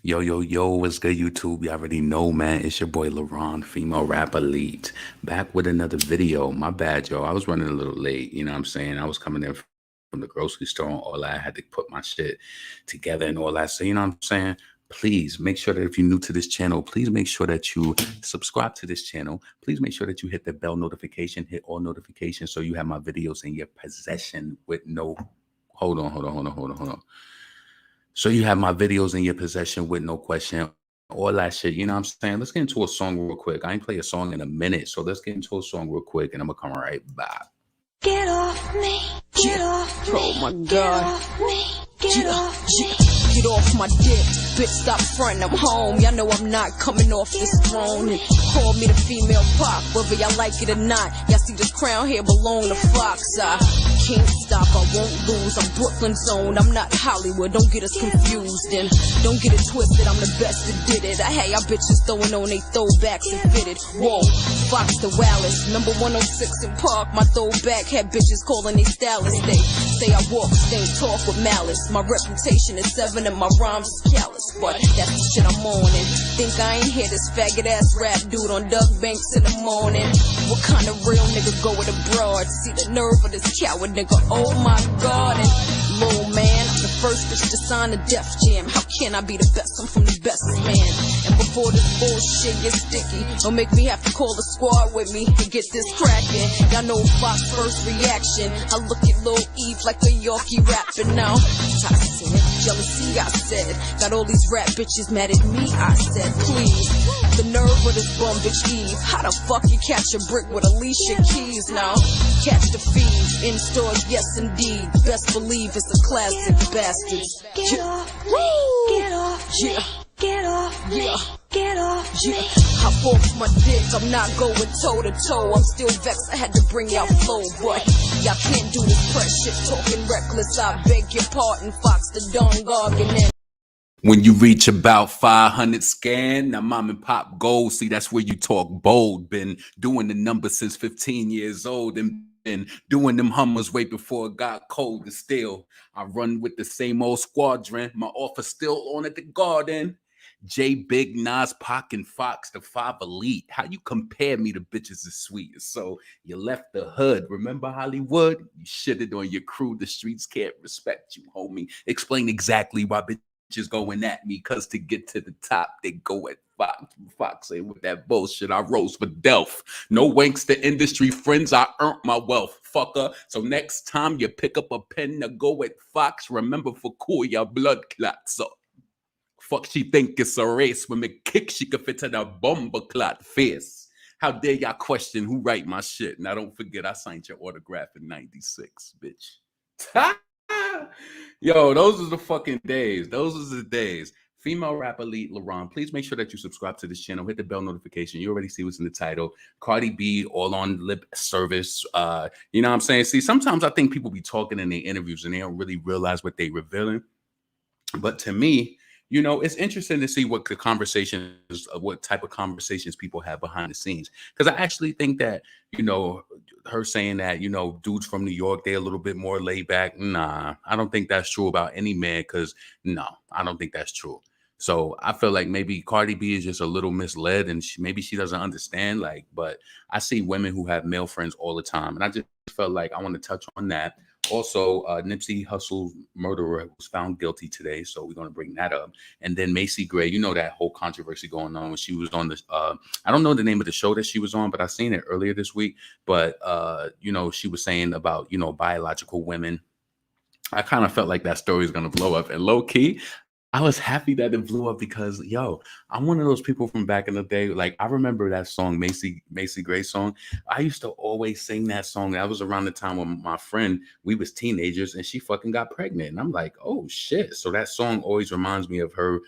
Yo, yo, yo, what's good, YouTube? You already know, man. It's your boy LaRon, female rap elite, back with another video. My bad, yo. I was running a little late, you know what I'm saying? I was coming in from the grocery store and all that. I had to put my shit together and all that. So, you know what I'm saying? Please make sure that if you're new to this channel, please make sure that you subscribe to this channel. Please make sure that you hit the bell notification, hit all notifications so you have my videos in your possession with no. Hold on. So you have my videos in your possession with no question, all that shit. You know what I'm saying? Let's get into a song real quick. I ain't play a song in a minute, so let's get into a song real quick, and I'm gonna come right back. Get off me, get off me. Oh my Get God. off me, get off me. Get off my dick, bitch, stop frontin', I'm home. Y'all know I'm not coming off this throne. And call me the female pop, whether y'all like it or not. Y'all see this crown here belong to Fox. I can't stop, I won't lose. I'm Brooklyn zone, I'm not Hollywood, don't get us confused. And don't get it twisted, I'm the best that did it. I had y'all bitches throwing on they throwbacks and fitted. Whoa, Fox the Wallace, number 106 in Park. My throwback had bitches calling they stylists. They say I walk, stink, talk with malice. My reputation is 7 and my rhymes is callous, but that's the shit I'm on. And think I ain't hear this faggot ass rap dude on Doug Banks in the morning. What kind of real nigga go with a broad? See the nerve of this coward nigga, oh my God. And little man, I'm the first bitch to sign a Def Jam. How can I be the best? I'm from the best man. And before this bullshit gets sticky, don't make me have to call the squad with me to get this crackin'. Y'all know Fox first reaction. I look at Lil Eve like a Yorkie rapping now. Toxic, jealousy, I said. Got all these rap bitches mad at me, I said, please. The nerve of this bum bitch Eve. How the fuck you catch a brick with Alicia Keys now? Catch the feed in stores, yes indeed. Best believe it's a classic, bastards. Get off me, get off me. Yeah. Get off me, Yeah. get off Yeah, me. hop off my dick, I'm not going toe to toe. I'm still vexed, I had to bring out flow, but y'all can't do this press shit, talking reckless. I beg your pardon, Fox the Don Gargan and When you reach about 500 scan, now mom and pop gold. See, that's where you talk bold. Been doing the numbers since 15 years old and been doing them Hummers way before it got cold. And still, I run with the same old squadron. My offer still on at the garden. J Big Nas Pac and Fox, the 5 elite. How you compare me to bitches is sweet. So you left the hood. Remember Hollywood? You shitted on your crew. The streets can't respect you, homie. Explain exactly why bitches going at me, cause to get to the top, they go at Fox ain't with that bullshit. I rose for Delph. No wanks to industry friends. I earned my wealth, fucker. So next time you pick up a pen to go at Fox, remember for cool your blood clots up. Fuck, she think it's a race. When me kick, she could fit to the bomber clot face. How dare y'all question who write my shit? Now don't forget I signed your autograph in '96, bitch. Yo, those are the fucking days. Those are the days. Female rap elite LaRon, please make sure that you subscribe to this channel. Hit the bell notification. You already see what's in the title. Cardi B, all on lip service. You know what I'm saying? See, sometimes I think people be talking in their interviews and they don't really realize what they revealing. But to me, you know, it's interesting to see what the conversations, what type of conversations people have behind the scenes. Because I actually think that, you know, her saying that, you know, dudes from New York, they're a little bit more laid back. Nah, I don't think that's true about any man. Because no, I don't think that's true. So I feel like maybe Cardi B is just a little misled, and maybe she doesn't understand. Like, but I see women who have male friends all the time, and I just felt like I want to touch on that. Also, Nipsey Hussle Murderer was found guilty today, so we're going to bring that up. And then Macy Gray, you know that whole controversy going on when she was on this. I don't know the name of the show that she was on, but I seen it earlier this week. But you know, she was saying about, you know, biological women. I kind of felt like that story is going to blow up, and low key, I was happy that it blew up because, yo, I'm one of those people from back in the day. Like, I remember that song, Macy Gray song. I used to always sing that song. That was around the time when my friend, we was teenagers, and she fucking got pregnant. And I'm like, oh shit. So that song always reminds me of her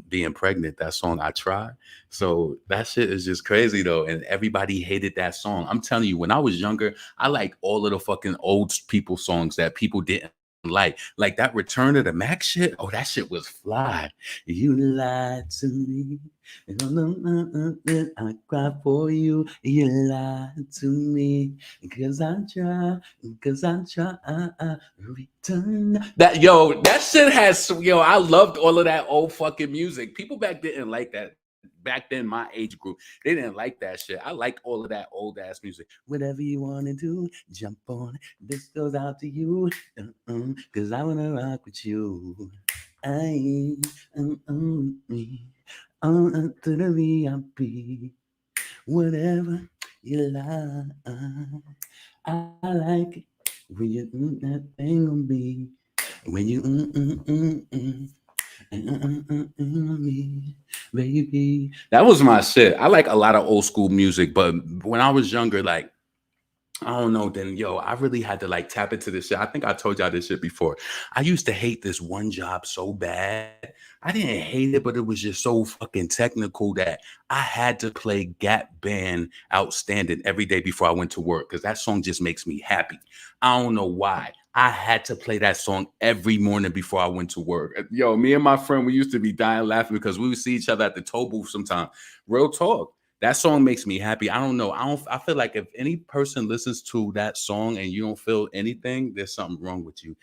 being pregnant. That song, I Tried. So that shit is just crazy though. And everybody hated that song. I'm telling you, when I was younger, I liked all of the fucking old people songs that people didn't like that Return of the Mac shit. Oh, that shit was fly. You lied to me. I cry for you. You lied to me. Cause I try. Return. That shit has I loved all of that old fucking music. People back then didn't like that. Back then, my age group, they didn't like that shit. I like all of that old ass music. Whatever you want to do, jump on. This goes out to you. Cause I wanna rock with you. I me on to the VIP. Whatever you like, I like it when you that thing on me. When you me, baby. That was my shit. I like a lot of old school music, but when I was younger, like I don't know, then I really had to like tap into this shit. I think I told y'all this shit before. I used to hate this one job so bad. I didn't hate it, but it was just so fucking technical that I had to play Gap Band Outstanding every day before I went to work because that song just makes me happy. I don't know why. I had to play that song every morning before I went to work. Me and my friend, we used to be dying laughing because we would see each other at the toll booth sometime. Real talk. That song makes me happy. I don't know. I feel like if any person listens to that song and you don't feel anything, there's something wrong with you.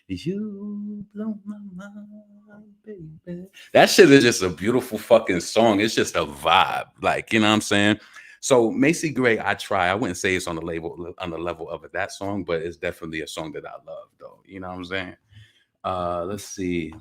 You blow my mind, baby. That shit is just a beautiful fucking song. It's just a vibe. Like, you know what I'm saying? So Macy Gray, I wouldn't say it's on the level of that song, but it's definitely a song that I love, though. You know what I'm saying? Let's see.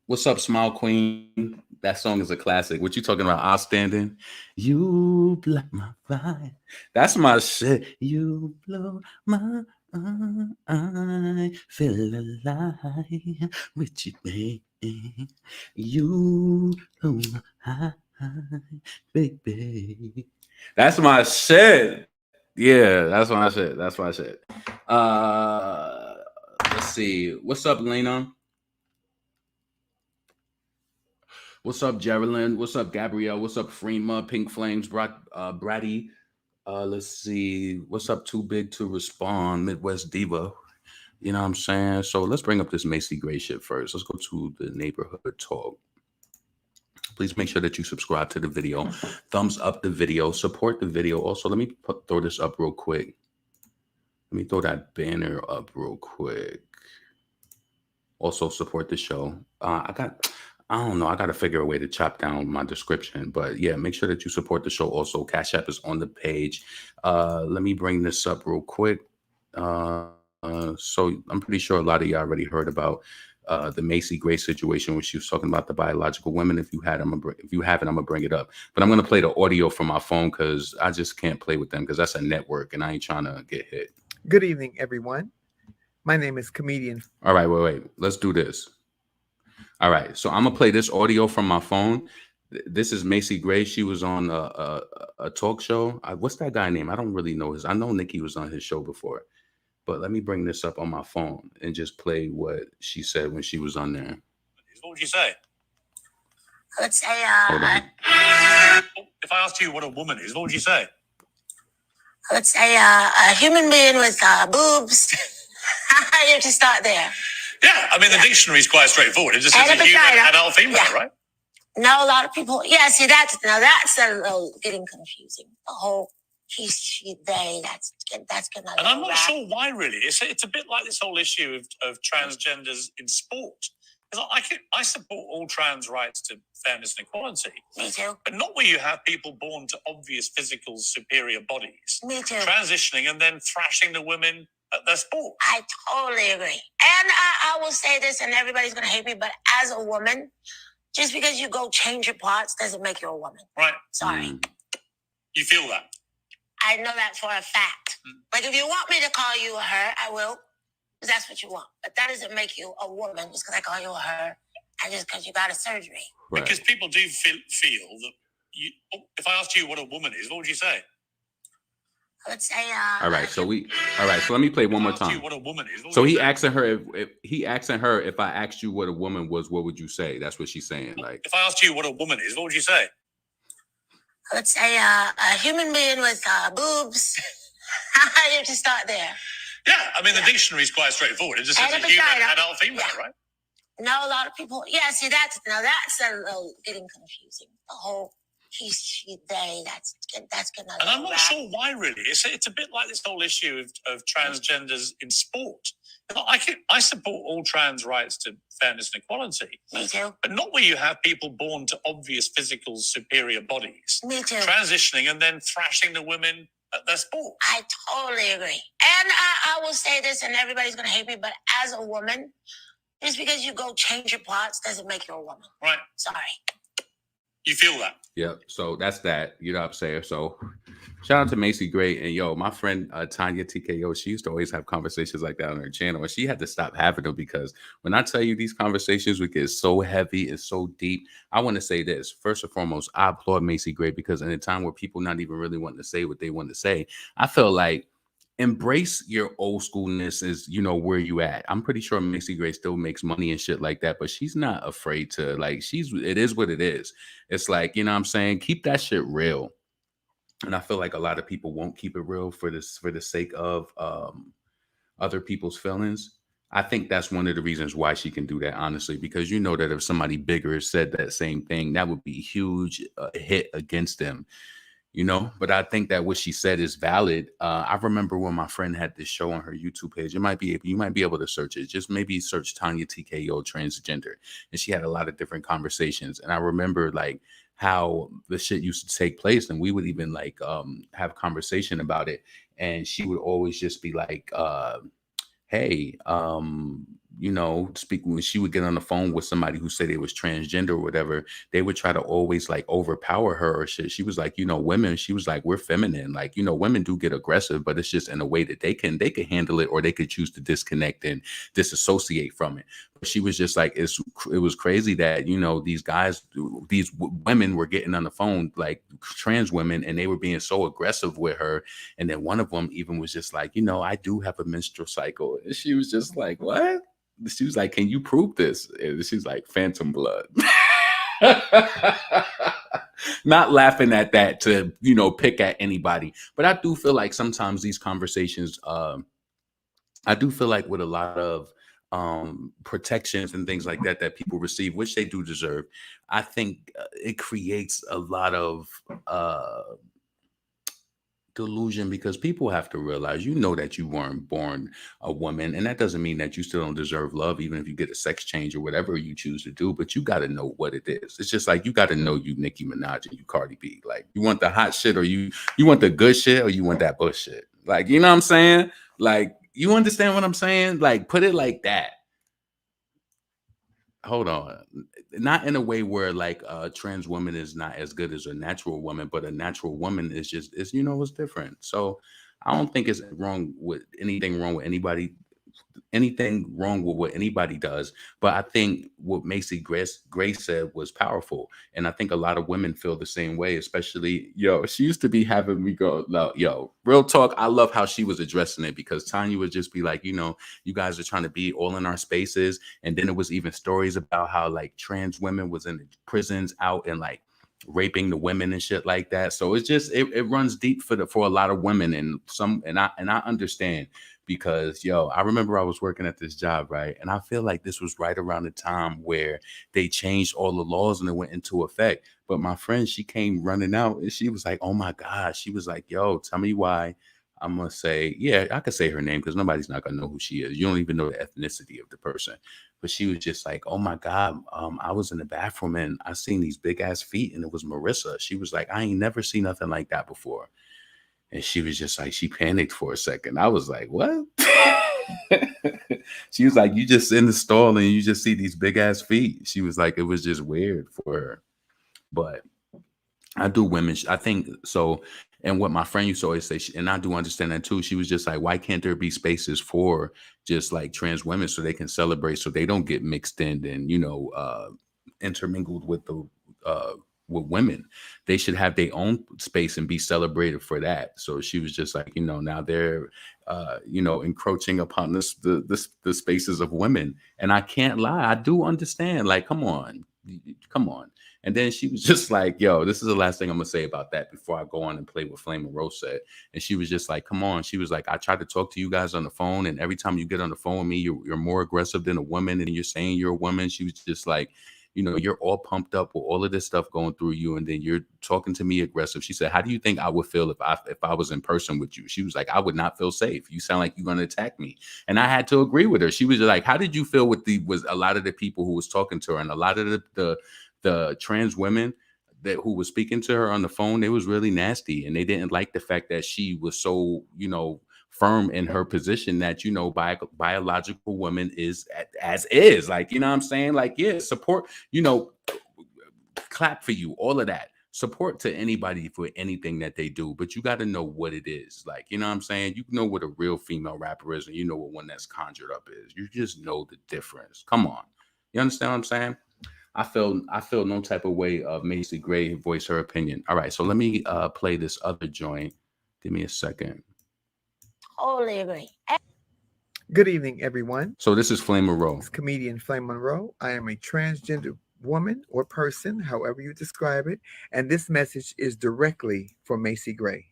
What's up, Smile Queen? That song is a classic. What you talking about? Outstanding. You blow my vibe. That's my shit. You blow my I feel alive with you, baby. You blow my baby. That's my shit. Yeah, that's my shit. That's my shit. Let's see. What's up, Lena? What's up, Geraldine? What's up, Gabrielle? What's up, Freema? Pink Flames, Bratty. Let's see. What's up, Too Big to Respond? Midwest Diva. You know what I'm saying? So let's bring up this Macy Gray shit first. Let's go to the neighborhood talk. Please make sure that you subscribe to the video. Thumbs up the video. Support the video. Also, let me throw this up real quick. Let me throw that banner up real quick. Also, support the show. I don't know. I got to figure a way to chop down my description. But yeah, make sure that you support the show. Also, Cash App is on the page. Let me bring this up real quick. So I'm pretty sure a lot of you already heard about the Macy Gray situation where she was talking about the biological women. If you haven't, I'm going to bring it up. But I'm going to play the audio from my phone because I just can't play with them because that's a network and I ain't trying to get hit. Good evening, everyone. My name is Comedian. All right, wait. Let's do this. All right, so I'm gonna play this audio from my phone. This is Macy Gray. She was on a talk show. What's that guy name? I don't really know his. I know Nikki was on his show before, but let me bring this up on my phone and just play what she said when she was on there. What would you say? Let's say, Hold on. If I asked you what a woman is, what would you say? let's say a human being with boobs. You have to start there. Yeah, I mean, the dictionary is quite straightforward. It just says And a a human, vagina. adult, female, Yeah. right? No, a lot of people. Yeah, see, that's a little getting confusing. The whole he, she, they. That's getting a And I'm little not wrap. sure why, really. It's a bit like this whole issue of transgenders in sport. I support all trans rights to fairness and equality, Me too. but not where you have people born to obvious physical superior bodies, Me too. transitioning and then thrashing the women at their sport. I totally agree. And I will say this, and everybody's gonna hate me, but as a woman, just because you go change your parts doesn't make you a woman. Right. Sorry. You feel that? I know that for a fact. Like, if you want me to call you a her, I will. Because that's what you want. But that doesn't make you a woman just because I call you a her and just because you got a surgery. Right. Because people do feel that if I asked you what a woman is, what would you say? Let's say, All right, so let me play one more If I asked you time. what a woman is, what So would he you say? asking her if I asked you what a woman was, what would you say? That's what she's saying. Like, If I asked you what a woman is, what would you say? let's say a human being with boobs. You have to start there. Yeah, I mean, the dictionary is quite straightforward. It just says a And a human, vagina. adult, female, Yeah. right? Now a lot of people, see, that's a little getting confusing. The whole he, she, they, that's getting a And I'm little not sure why, really. It's a bit like this whole issue of transgenders in sport. I support all trans rights to fairness and equality. Me too. But not where you have people born to obvious physical superior bodies, Me too. transitioning and then thrashing the women at their sport. I totally agree. And I will say this, and everybody's going to hate me, but as a woman, just because you go change your parts doesn't make you a woman. Right. Sorry. You feel that? Yep. So that's that. You know what I'm saying? So shout out to Macy Gray. And yo, my friend Tanya TKO, she used to always have conversations like that on her channel. And she had to stop having them because when I tell you these conversations would get so heavy and so deep, I want to say this. First and foremost, I applaud Macy Gray because in a time where people not even really wanting to say what they want to say, I feel like embrace your old schoolness is, you know, where you at. I'm pretty sure Macy Gray still makes money and shit like that, but she's not afraid to, like, it is what it is. It's like, you know what I'm saying? Keep that shit real. And I feel like a lot of people won't keep it real for the sake of other people's feelings. I think that's one of the reasons why she can do that, honestly, because you know that if somebody bigger said that same thing, that would be a huge hit against them. You know, but I think that what she said is valid. I remember when my friend had this show on her YouTube page. You might be able to search it. Just maybe search Tanya TKO transgender, and she had a lot of different conversations. And I remember like how the shit used to take place, and we would even like have conversation about it. And she would always just be like, "Hey, you know, speak when she would get on the phone with somebody who said they was transgender or whatever, they would try to always like overpower her or shit. She was like, you know, women, she was like, we're feminine. Like, you know, women do get aggressive, but it's just in a way that they can handle it, or they could choose to disconnect and disassociate from it. But she was just like, it was crazy that, you know, these women were getting on the phone, like trans women, and they were being so aggressive with her. And then one of them even was just like, you know, I do have a menstrual cycle. And she was just like, what? She was like, can you prove this? And she's like, phantom blood. Not laughing at that to, you know, pick at anybody. But I do feel like sometimes these conversations, I do feel like with a lot of protections and things like that that people receive, which they do deserve, I think it creates a lot of delusion, because people have to realize, you know, that you weren't born a woman, and that doesn't mean that you still don't deserve love, even if you get a sex change or whatever you choose to do. But you got to know what it is. It's just like, you got to know you Nicki Minaj and you Cardi B. Like, you want the hot shit, or you want the good shit, or you want that bullshit. Like, you know what I'm saying? Like, you understand what I'm saying? Like, put it like that. Hold on. Not in a way where like a trans woman is not as good as a natural woman, but a natural woman is just, is, you know, it's different. So I don't think it's anything wrong with what anybody does. But I think what Macy Gray said was powerful. And I think a lot of women feel the same way, especially, yo, she used to be having me go, no, yo, real talk. I love how she was addressing it, because Tanya would just be like, you know, you guys are trying to be all in our spaces. And then it was even stories about how like trans women was in the prisons out and like raping the women and shit like that. So it's just, it runs deep for a lot of women, and I understand. Because, yo, I remember I was working at this job, right? And I feel like this was right around the time where they changed all the laws and it went into effect. But my friend, she came running out and she was like, oh my God. She was like, yo, tell me why. I'm going to say, yeah, I could say her name because nobody's not going to know who she is. You don't even know the ethnicity of the person. But she was just like, oh my God, I was in the bathroom and I seen these big ass feet and it was Marissa. She was like, I ain't never seen nothing like that before. And she was just like, she panicked for a second. I was like, what? She was like, you just in the stall and you just see these big ass feet. She was like, it was just weird for her. But I do women, I think so. And what my friend used to always say, and I do understand that too, she was just like, why can't there be spaces for just like trans women so they can celebrate, so they don't get mixed in and, you know, intermingled with the with women. They should have their own space and be celebrated for that. So she was just like, you know, now they're you know, encroaching upon the spaces of women. And I can't lie, I do understand. Like, come on. And then she was just like, yo, this is the last thing I'm gonna say about that before I go on and play what Flame and Rose said. And she was just like, come on. She was like, I tried to talk to you guys on the phone, and every time you get on the phone with me, you're more aggressive than a woman, and you're saying you're a woman. She was just like, you know, you're all pumped up with all of this stuff going through you, and then you're talking to me aggressive. She said, how do you think I would feel if I was in person with you? She was like, I would not feel safe. You sound like you're going to attack me. And I had to agree with her. She was like, how did you feel with was a lot of the people who was talking to her, and a lot of the trans women that who was speaking to her on the phone, they was really nasty, and they didn't like the fact that she was so, you know, firm in her position that, you know, biological woman is as is, like, you know what I'm saying? Like, yeah, support, you know, clap for you, all of that. Support to anybody for anything that they do, but you got to know what it is. Like, you know what I'm saying? You know what a real female rapper is, and you know what one that's conjured up is. You just know the difference. Come on. You understand what I'm saying? I feel no type of way of Macy Gray voice her opinion. All right, so let me play this other joint. Give me a second. Totally agree. Good evening, everyone. So this is Flame Monroe. It's comedian Flame Monroe. I am a transgender woman or person, however you describe it, and this message is directly for Macy Gray.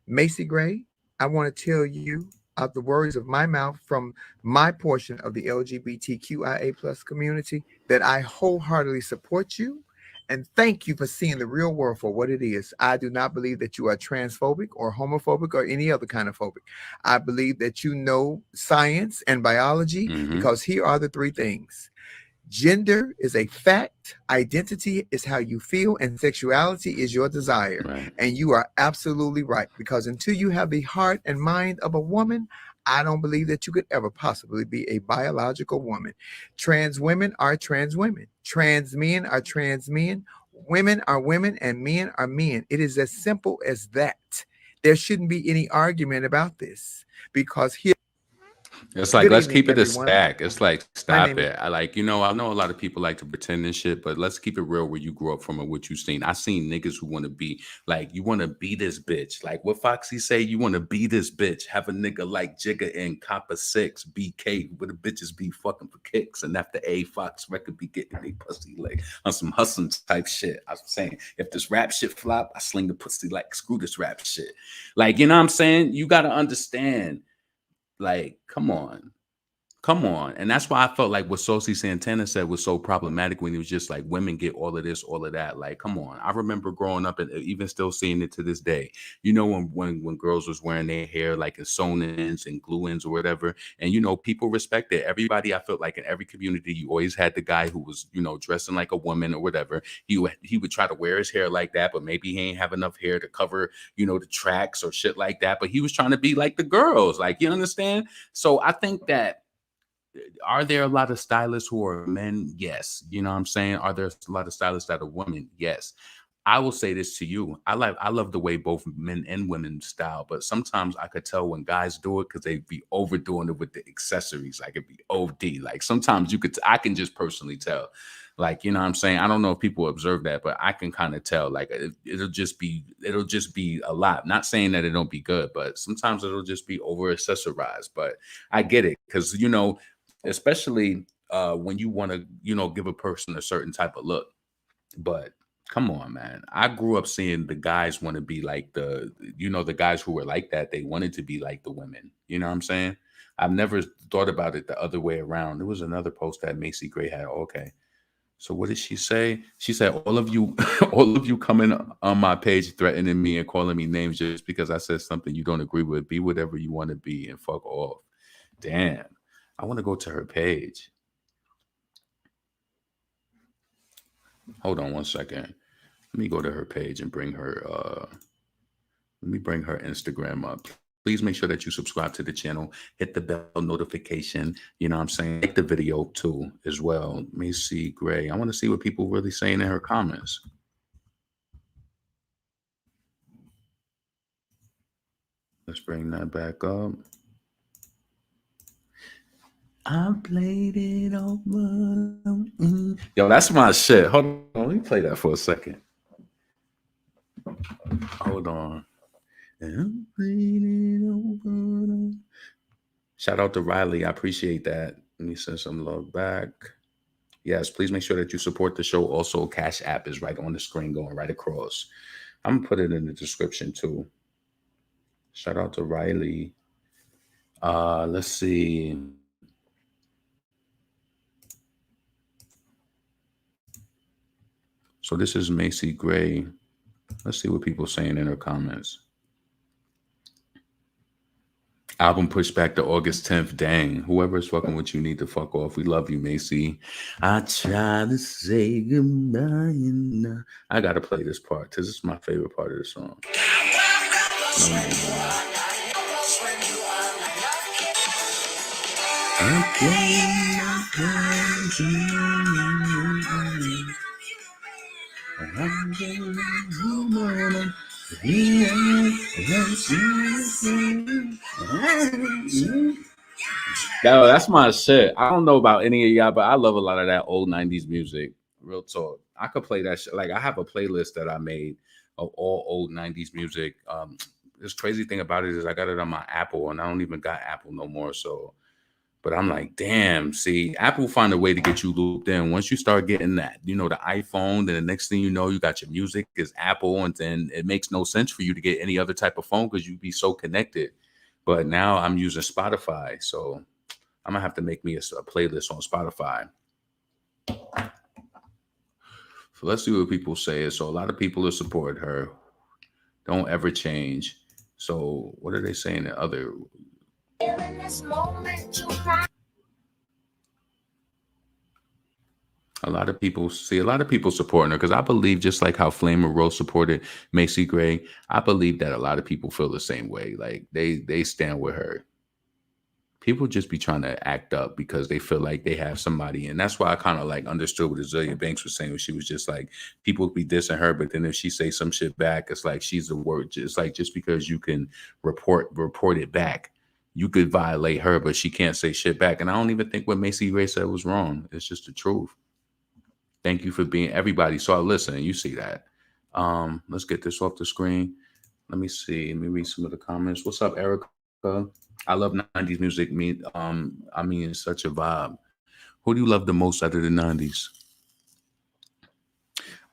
Macy Gray, I want to tell you out the words of my mouth from my portion of the LGBTQIA plus community that I wholeheartedly support you and thank you for seeing the real world for what it is. I do not believe that you are transphobic or homophobic or any other kind of phobic. I believe that you know science and biology because here are the three things. Gender is a fact, identity is how you feel, and sexuality is your desire. Right. And you are absolutely right, because until you have the heart and mind of a woman, I don't believe that you could ever possibly be a biological woman. Trans women are trans women. Trans men are trans men. Women are women and men are men. It is as simple as that. There shouldn't be any argument about this because here. It's like, Good let's evening, keep it a everyone. stack. It's like, My stop name it. I like, you know, I know a lot of people like to pretend and shit, but let's keep it real where you grew up from and what you seen. I seen niggas who want to be like, you want to be this bitch. Like what Foxy say, you want to be this bitch. Have a nigga like Jigga and Copper 6, BK, where the bitches be fucking for kicks. And after A Fox record be getting they pussy like on some hustling type shit. I was saying, if this rap shit flop, I sling the pussy like screw this rap shit. Like, you know what I'm saying? You got to understand, like, come on. Come on. And that's why I felt like what Saucy Santana said was so problematic when he was just like, women get all of this, all of that. Like, come on. I remember growing up and even still seeing it to this day. You know, when girls was wearing their hair like in sewn-ins and glue-ins or whatever. And, you know, people respect it. Everybody, I felt like in every community, you always had the guy who was, you know, dressing like a woman or whatever. He would try to wear his hair like that, but maybe he ain't have enough hair to cover, you know, the tracks or shit like that. But he was trying to be like the girls. Like, you understand? So I think that, are there a lot of stylists who are men? Yes. You know what I'm saying? Are there a lot of stylists that are women? Yes. I will say this to you. I love the way both men and women style, but sometimes I could tell when guys do it because they be overdoing it with the accessories. Like it'd be OD. Like sometimes I can just personally tell. Like, you know what I'm saying? I don't know if people observe that, but I can kind of tell. Like it'll just be a lot. Not saying that it don't be good, but sometimes it'll just be over accessorized. But I get it because, you know, especially when you want to, you know, give a person a certain type of look. But come on, man. I grew up seeing the guys want to be like the guys who were like that. They wanted to be like the women. You know what I'm saying? I've never thought about it the other way around. There was another post that Macy Gray had. Okay. So what did she say? She said, all of you coming on my page threatening me and calling me names just because I said something you don't agree with. Be whatever you want to be and fuck off. Damn. I want to go to her page. Hold on one second. Let me go to her page and bring her, let me bring her Instagram up. Please make sure that you subscribe to the channel, hit the bell notification, you know what I'm saying? Like the video too as well. Macy Gray. I want to see what people really saying in her comments. Let's bring that back up. I played it over. Yo, that's my shit. Hold on. Let me play that for a second. Hold on. Shout out to Riley. I appreciate that. Let me send some love back. Yes, please make sure that you support the show. Also, Cash App is right on the screen going right across. I'm going to put it in the description too. Shout out to Riley. Let's see. So this is Macy Gray. Let's see what people are saying in her comments. Album pushed back to August 10th. Dang. Whoever is fucking with you need to fuck off. We love you, Macy. I try to say goodbye. And I got to play this part because it's my favorite part of the song. Yo, that's my shit. I don't know about any of y'all, but I love a lot of that old 90s music. Real talk. I could play that shit. Like, I have a playlist that I made of all old 90s music. This crazy thing about it is I got it on my Apple, and I don't even got Apple no more. So, but I'm like, damn, see, Apple find a way to get you looped in. Once you start getting that, the iPhone, then the next thing you know, you got your music is Apple, and then it makes no sense for you to get any other type of phone because you'd be so connected. But now I'm using Spotify, so I'm gonna have to make me a playlist on Spotify. So let's see what people say. So a lot of people are supporting her. Don't ever change. So what are they saying? The other. A lot of people supporting her because I believe just like how Flame and Rose supported Macy Gray, I believe that a lot of people feel the same way. Like they stand with her. People just be trying to act up because they feel like they have somebody. And that's why I kind of like understood what Azealia Banks was saying when she was just like, people be dissing her, but then if she say some shit back, it's like she's the word. It's like just because you can report it back, you could violate her, but she can't say shit back. And I don't even think what Macy Gray said was wrong. It's just the truth. Thank you for being everybody. So listen, you see that. Let's get this off the screen. Let me see. Let me read some of the comments. What's up, Erica? I love 90s music. I mean, it's such a vibe. Who do you love the most out of the 90s?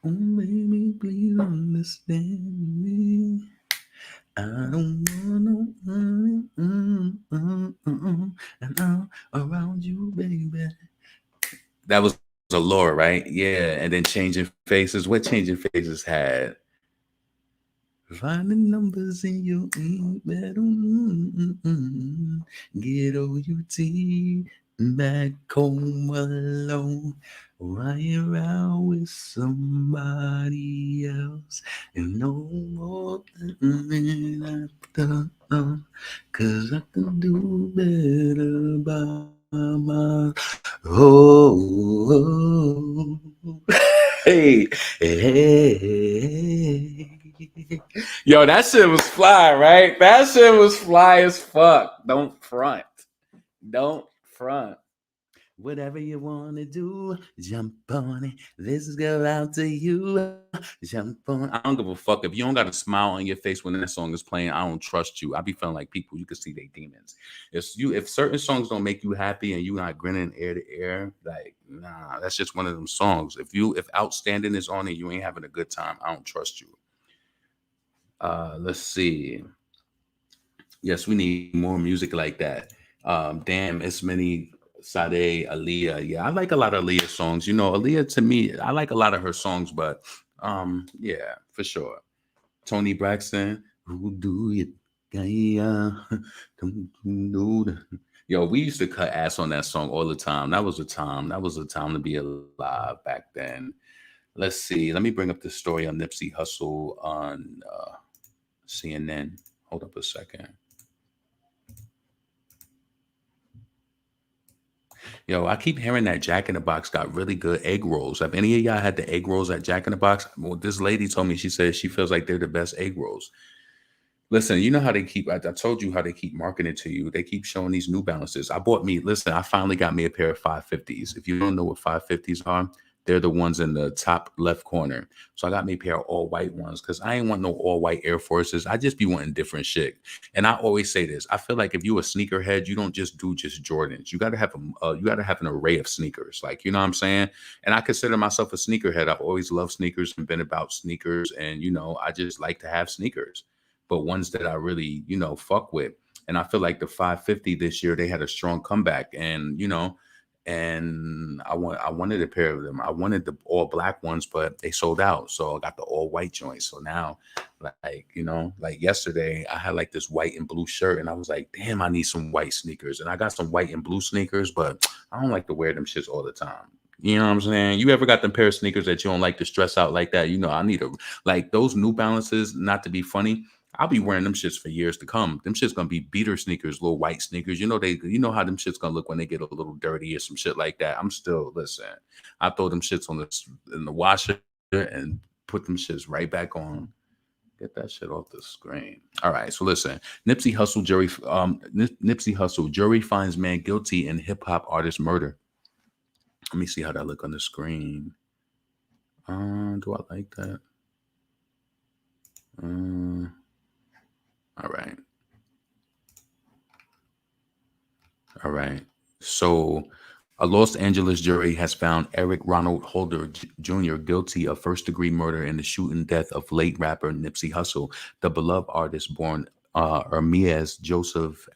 Oh, baby, please understand me. I don't want no and I'm around you, baby. That was Allure, right? Yeah, and then Changing Faces. What Changing Faces had? Finding numbers in your email. Get O-U-T back home alone. Why you're out with somebody else and no more than after. Cause I can do better by my hey. Yo, that shit was fly, right? That shit was fly as fuck. Don't front. Whatever you want to do, jump on it. This is go out to you. Jump on. I don't give a fuck. If you don't got a smile on your face when that song is playing, I don't trust you. I be feeling like people, you can see they demons. If certain songs don't make you happy and you not grinning ear to ear, like, nah, that's just one of them songs. If Outstanding is on it, you ain't having a good time, I don't trust you. Let's see. Yes, we need more music like that. Damn, it's many. Sade, Aaliyah. Yeah, I like a lot of Aaliyah songs. Aaliyah, to me, I like a lot of her songs, but yeah, for sure. Tony Braxton, who do you? Yo, we used to cut ass on that song all the time. That was a time. That was a time to be alive back then. Let's see. Let me bring up the story on Nipsey Hussle on CNN. Hold up a second. Yo, I keep hearing that Jack in the Box got really good egg rolls. Have any of y'all had the egg rolls at Jack in the Box? Well, this lady told me, she said she feels like they're the best egg rolls. Listen, you know how they keep, I told you how they keep marketing to you. They keep showing these New Balances. I finally got me a pair of 550s. If you don't know what 550s are, They're the ones in the top left corner. So I got me a pair of all white ones because I ain't want no all white Air Forces. I just be wanting different shit. And I always say this: I feel like if you a sneakerhead, you don't just do just Jordans. You got to have you got to have an array of sneakers. Like, you know what I'm saying? And I consider myself a sneakerhead. I've always loved sneakers and been about sneakers, and I just like to have sneakers, but ones that I really fuck with. And I feel like the 550 this year, they had a strong comeback, and and I wanted a pair of them. I wanted the all black ones, but they sold out. So I got the all white joints. So now, like, like yesterday, I had like this white and blue shirt, and I was like, damn, I need some white sneakers. And I got some white and blue sneakers, but I don't like to wear them shits all the time. You know what I'm saying? You ever got them pair of sneakers that you don't like to stress out like that? I need like those New Balances, not to be funny. I'll be wearing them shits for years to come. Them shits gonna be beater sneakers, little white sneakers. You know how them shits gonna look when they get a little dirty or some shit like that. I'm still listen. I throw them shits in the washer and put them shits right back on. Get that shit off the screen. All right, so listen. Nipsey Hussle jury finds man guilty in hip hop artist murder. Let me see how that look on the screen. Do I like that? All right. All right. So a Los Angeles jury has found Eric Ronald Holder Jr. guilty of first-degree murder in the shooting death of late rapper Nipsey Hussle. The beloved artist, born Ermias Joseph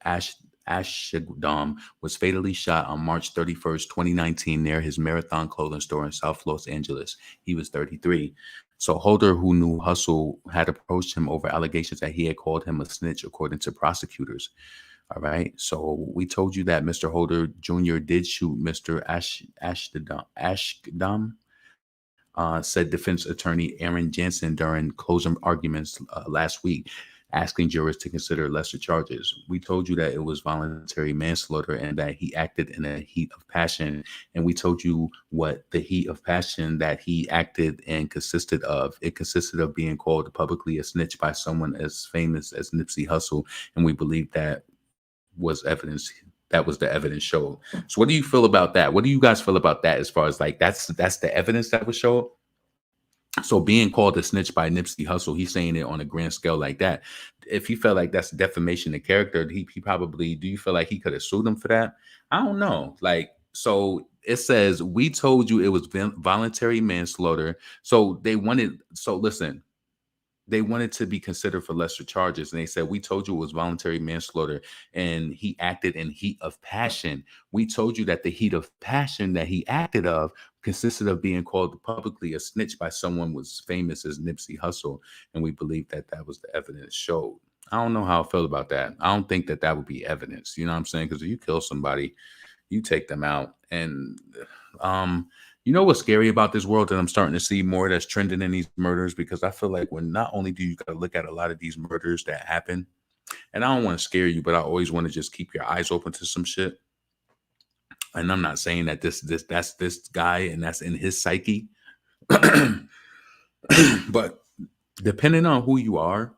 Ashigdom, was fatally shot on March 31st, 2019, near his Marathon clothing store in South Los Angeles. He was 33. So Holder, who knew Hussle, had approached him over allegations that he had called him a snitch, according to prosecutors. All right. So we told you that Mr. Holder Jr. did shoot Mr. Ashkdam, said defense attorney Aaron Jansen during closing arguments last week, asking jurors to consider lesser charges. We told you that it was voluntary manslaughter and that he acted in a heat of passion. And we told you what the heat of passion that he acted in consisted of. It consisted of being called publicly a snitch by someone as famous as Nipsey Hussle. And we believe that was evidence. That was the evidence showed. So what do you feel about that? What do you guys feel about that as far as like that's the evidence that was showed? So being called a snitch by Nipsey Hussle, he's saying it on a grand scale like that. If he felt like that's defamation of character, he probably, do you feel like he could have sued him for that? I don't know. Like, so it says, we told you it was voluntary manslaughter. So listen, they wanted to be considered for lesser charges. And they said, we told you it was voluntary manslaughter and he acted in heat of passion. We told you that the heat of passion that he acted of consisted of being called publicly a snitch by someone as famous as Nipsey Hussle. And we believe that that was the evidence showed. I don't know how I feel about that. I don't think that would be evidence. You know what I'm saying? Because if you kill somebody, you take them out. And you know what's scary about this world that I'm starting to see more that's trending in these murders? Because I feel like when not only do you got to look at a lot of these murders that happen, and I don't want to scare you, but I always want to just keep your eyes open to some shit. And I'm not saying that that's this guy and that's in his psyche. But depending on who you are,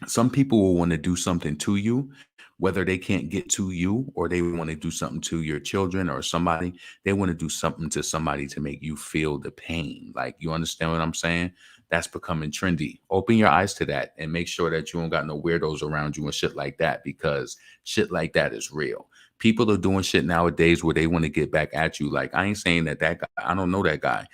some people will want to do something to you, whether they can't get to you or they want to do something to your children or somebody. They want to do something to somebody to make you feel the pain. Like, you understand what I'm saying? That's becoming trendy. Open your eyes to that and make sure that you don't got no weirdos around you and shit like that, because shit like that is real. People are doing shit nowadays where they want to get back at you. Like, I ain't saying that guy, I don't know that guy,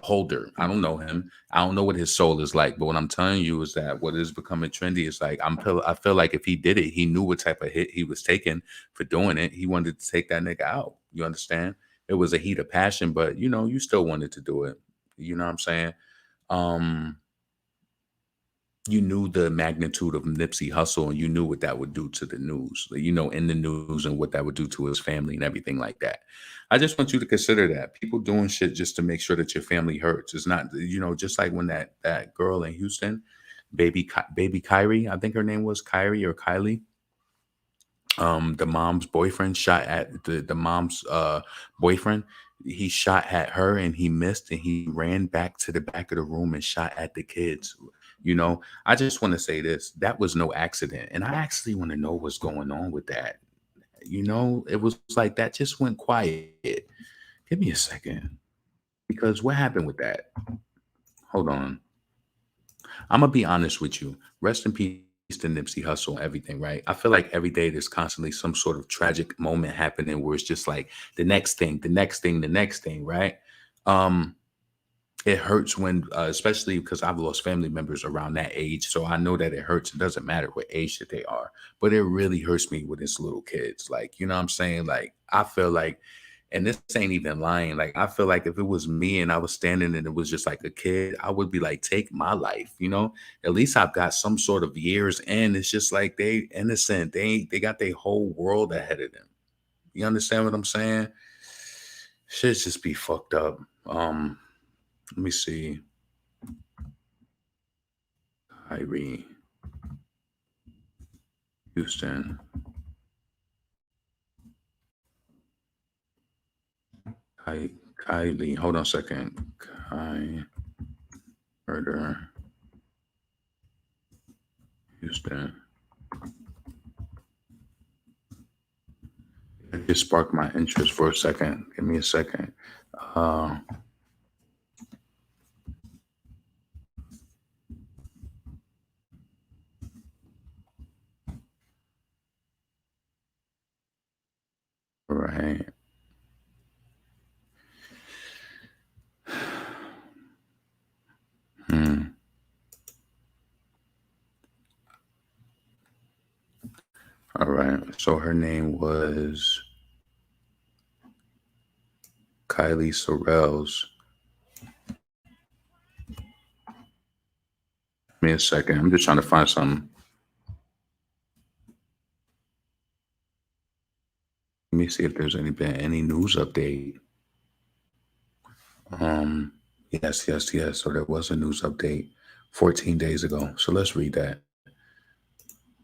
Holder. I don't know him. I don't know what his soul is like. But what I'm telling you is that what is becoming trendy is like, I feel like if he did it, he knew what type of hit he was taking for doing it. He wanted to take that nigga out. You understand? It was a heat of passion, but you still wanted to do it. You know what I'm saying? You knew the magnitude of Nipsey Hussle and you knew what that would do to the news, in the news, and what that would do to his family and everything like that. I just want you to consider that people doing shit just to make sure that your family hurts. It's not, just like when that girl in Houston, baby Kyrie, I think her name was Kyrie or Kylie. The mom's boyfriend shot at the mom's boyfriend. He shot at her and he missed, and he ran back to the back of the room and shot at the kids. I just want to say this. That was no accident. And I actually want to know what's going on with that. It was like that just went quiet. Give me a second. Because what happened with that? Hold on. I'm gonna be honest with you. Rest in peace to Nipsey Hussle and everything, right? I feel like every day there's constantly some sort of tragic moment happening where it's just like the next thing, the next thing, the next thing, right? Um, it hurts when, especially because I've lost family members around that age, so I know that it hurts. It doesn't matter what age that they are, but it really hurts me with it's little kids. Like, you know what I'm saying? Like, I feel like, and this ain't even lying. Like, I feel like if it was me and I was standing and it was just like a kid, I would be like, take my life. You know, at least I've got some sort of years in. It's just like they innocent. They got their whole world ahead of them. You understand what I'm saying? Shit just be fucked up. Let me see. Kyrie Houston. Kylie. Hold on a second. Murder Houston. It just sparked my interest for a second. Give me a second. Right. All right. So her name was Kylie Sorrells. Give me a second. I'm just trying to find something. Let me see if there's been any news update. Yes. So there was a news update 14 days ago. So let's read that.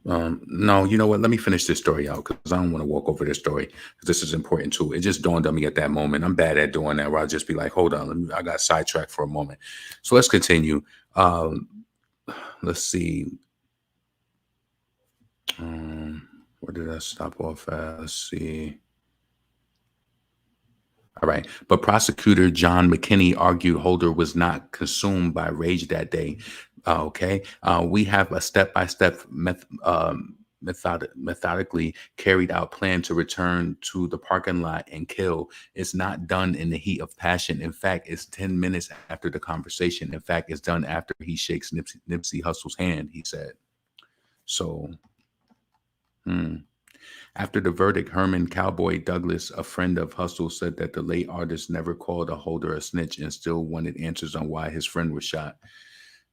No, you know what? Let me finish this story out because I don't want to walk over this story because this is important too. It just dawned on me at that moment. I'm bad at doing that where I'll just be like, hold on, I got sidetracked for a moment. So let's continue. Let's see. Where did I stop off at? Let's see. All right. But prosecutor John McKinney argued Holder was not consumed by rage that day. Okay. We have a step-by-step methodically carried out plan to return to the parking lot and kill. It's not done in the heat of passion. In fact, it's 10 minutes after the conversation. In fact, it's done after he shakes Nipsey Hussle's hand, he said. So, After the verdict, Herman Cowboy Douglas, a friend of Hustle, said that the late artist never called a Holder a snitch and still wanted answers on why his friend was shot.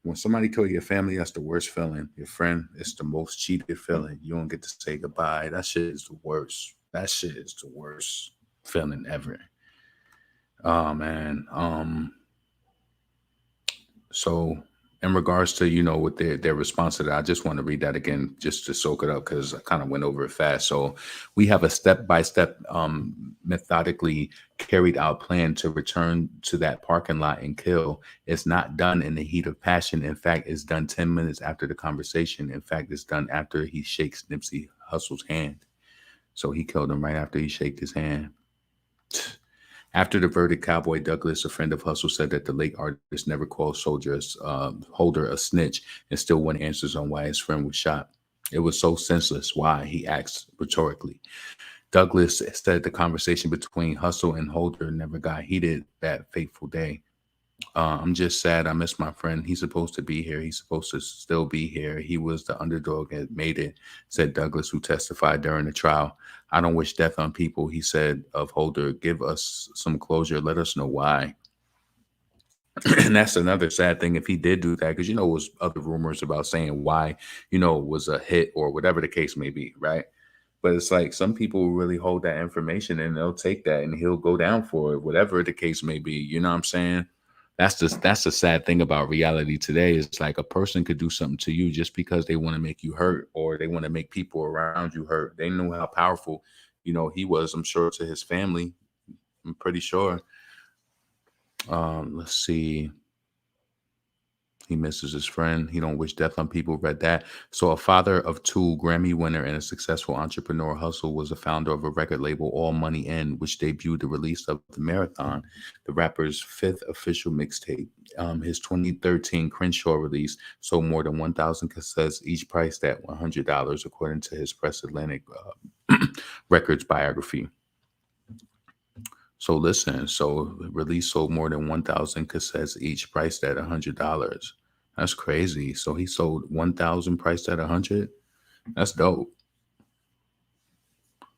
When somebody kill your family, that's the worst feeling. Your friend, it's the most cheated feeling. You don't get to say goodbye. That shit is the worst. That shit is the worst feeling ever. Oh man. So in regards to, with their response to that, I just want to read that again just to soak it up because I kind of went over it fast. So we have a step-by-step methodically carried out plan to return to that parking lot and kill. It's not done in the heat of passion. In fact, it's done 10 minutes after the conversation. In fact, it's done after he shakes Nipsey Hussle's hand. So he killed him right after he shaked his hand. After the verdict, Cowboy Douglas, a friend of Hustle, said that the late artist never called Holder a snitch and still wanted answers on why his friend was shot. It was so senseless. Why? He asked rhetorically. Douglas said the conversation between Hustle and Holder never got heated that fateful day. I'm just sad. I miss my friend. He's supposed to be here. He's supposed to still be here. He was the underdog that made it, said Douglas, who testified during the trial. I don't wish death on people, he said of Holder. Give us some closure. Let us know why. And that's another sad thing if he did do that, because, it was other rumors about saying why, it was a hit or whatever the case may be, right? But it's like some people really hold that information and they'll take that and he'll go down for it, whatever the case may be. You know what I'm saying? That's the sad thing about reality today. It's like a person could do something to you just because they want to make you hurt or they want to make people around you hurt. They know how powerful, he was, I'm sure, to his family. I'm pretty sure. Let's see. He misses his friend. He don't wish death on people. Read that. So a father of two, Grammy winner, and a successful entrepreneur, Hussle was the founder of a record label, All Money In, which debuted the release of The Marathon, the rapper's fifth official mixtape. His 2013 Crenshaw release sold more than 1,000 cassettes, each priced at $100, according to his Press Atlantic Records biography. So listen, so release sold more than 1,000 cassettes, each priced at $100. That's crazy. So he sold 1,000 priced at 100. That's dope.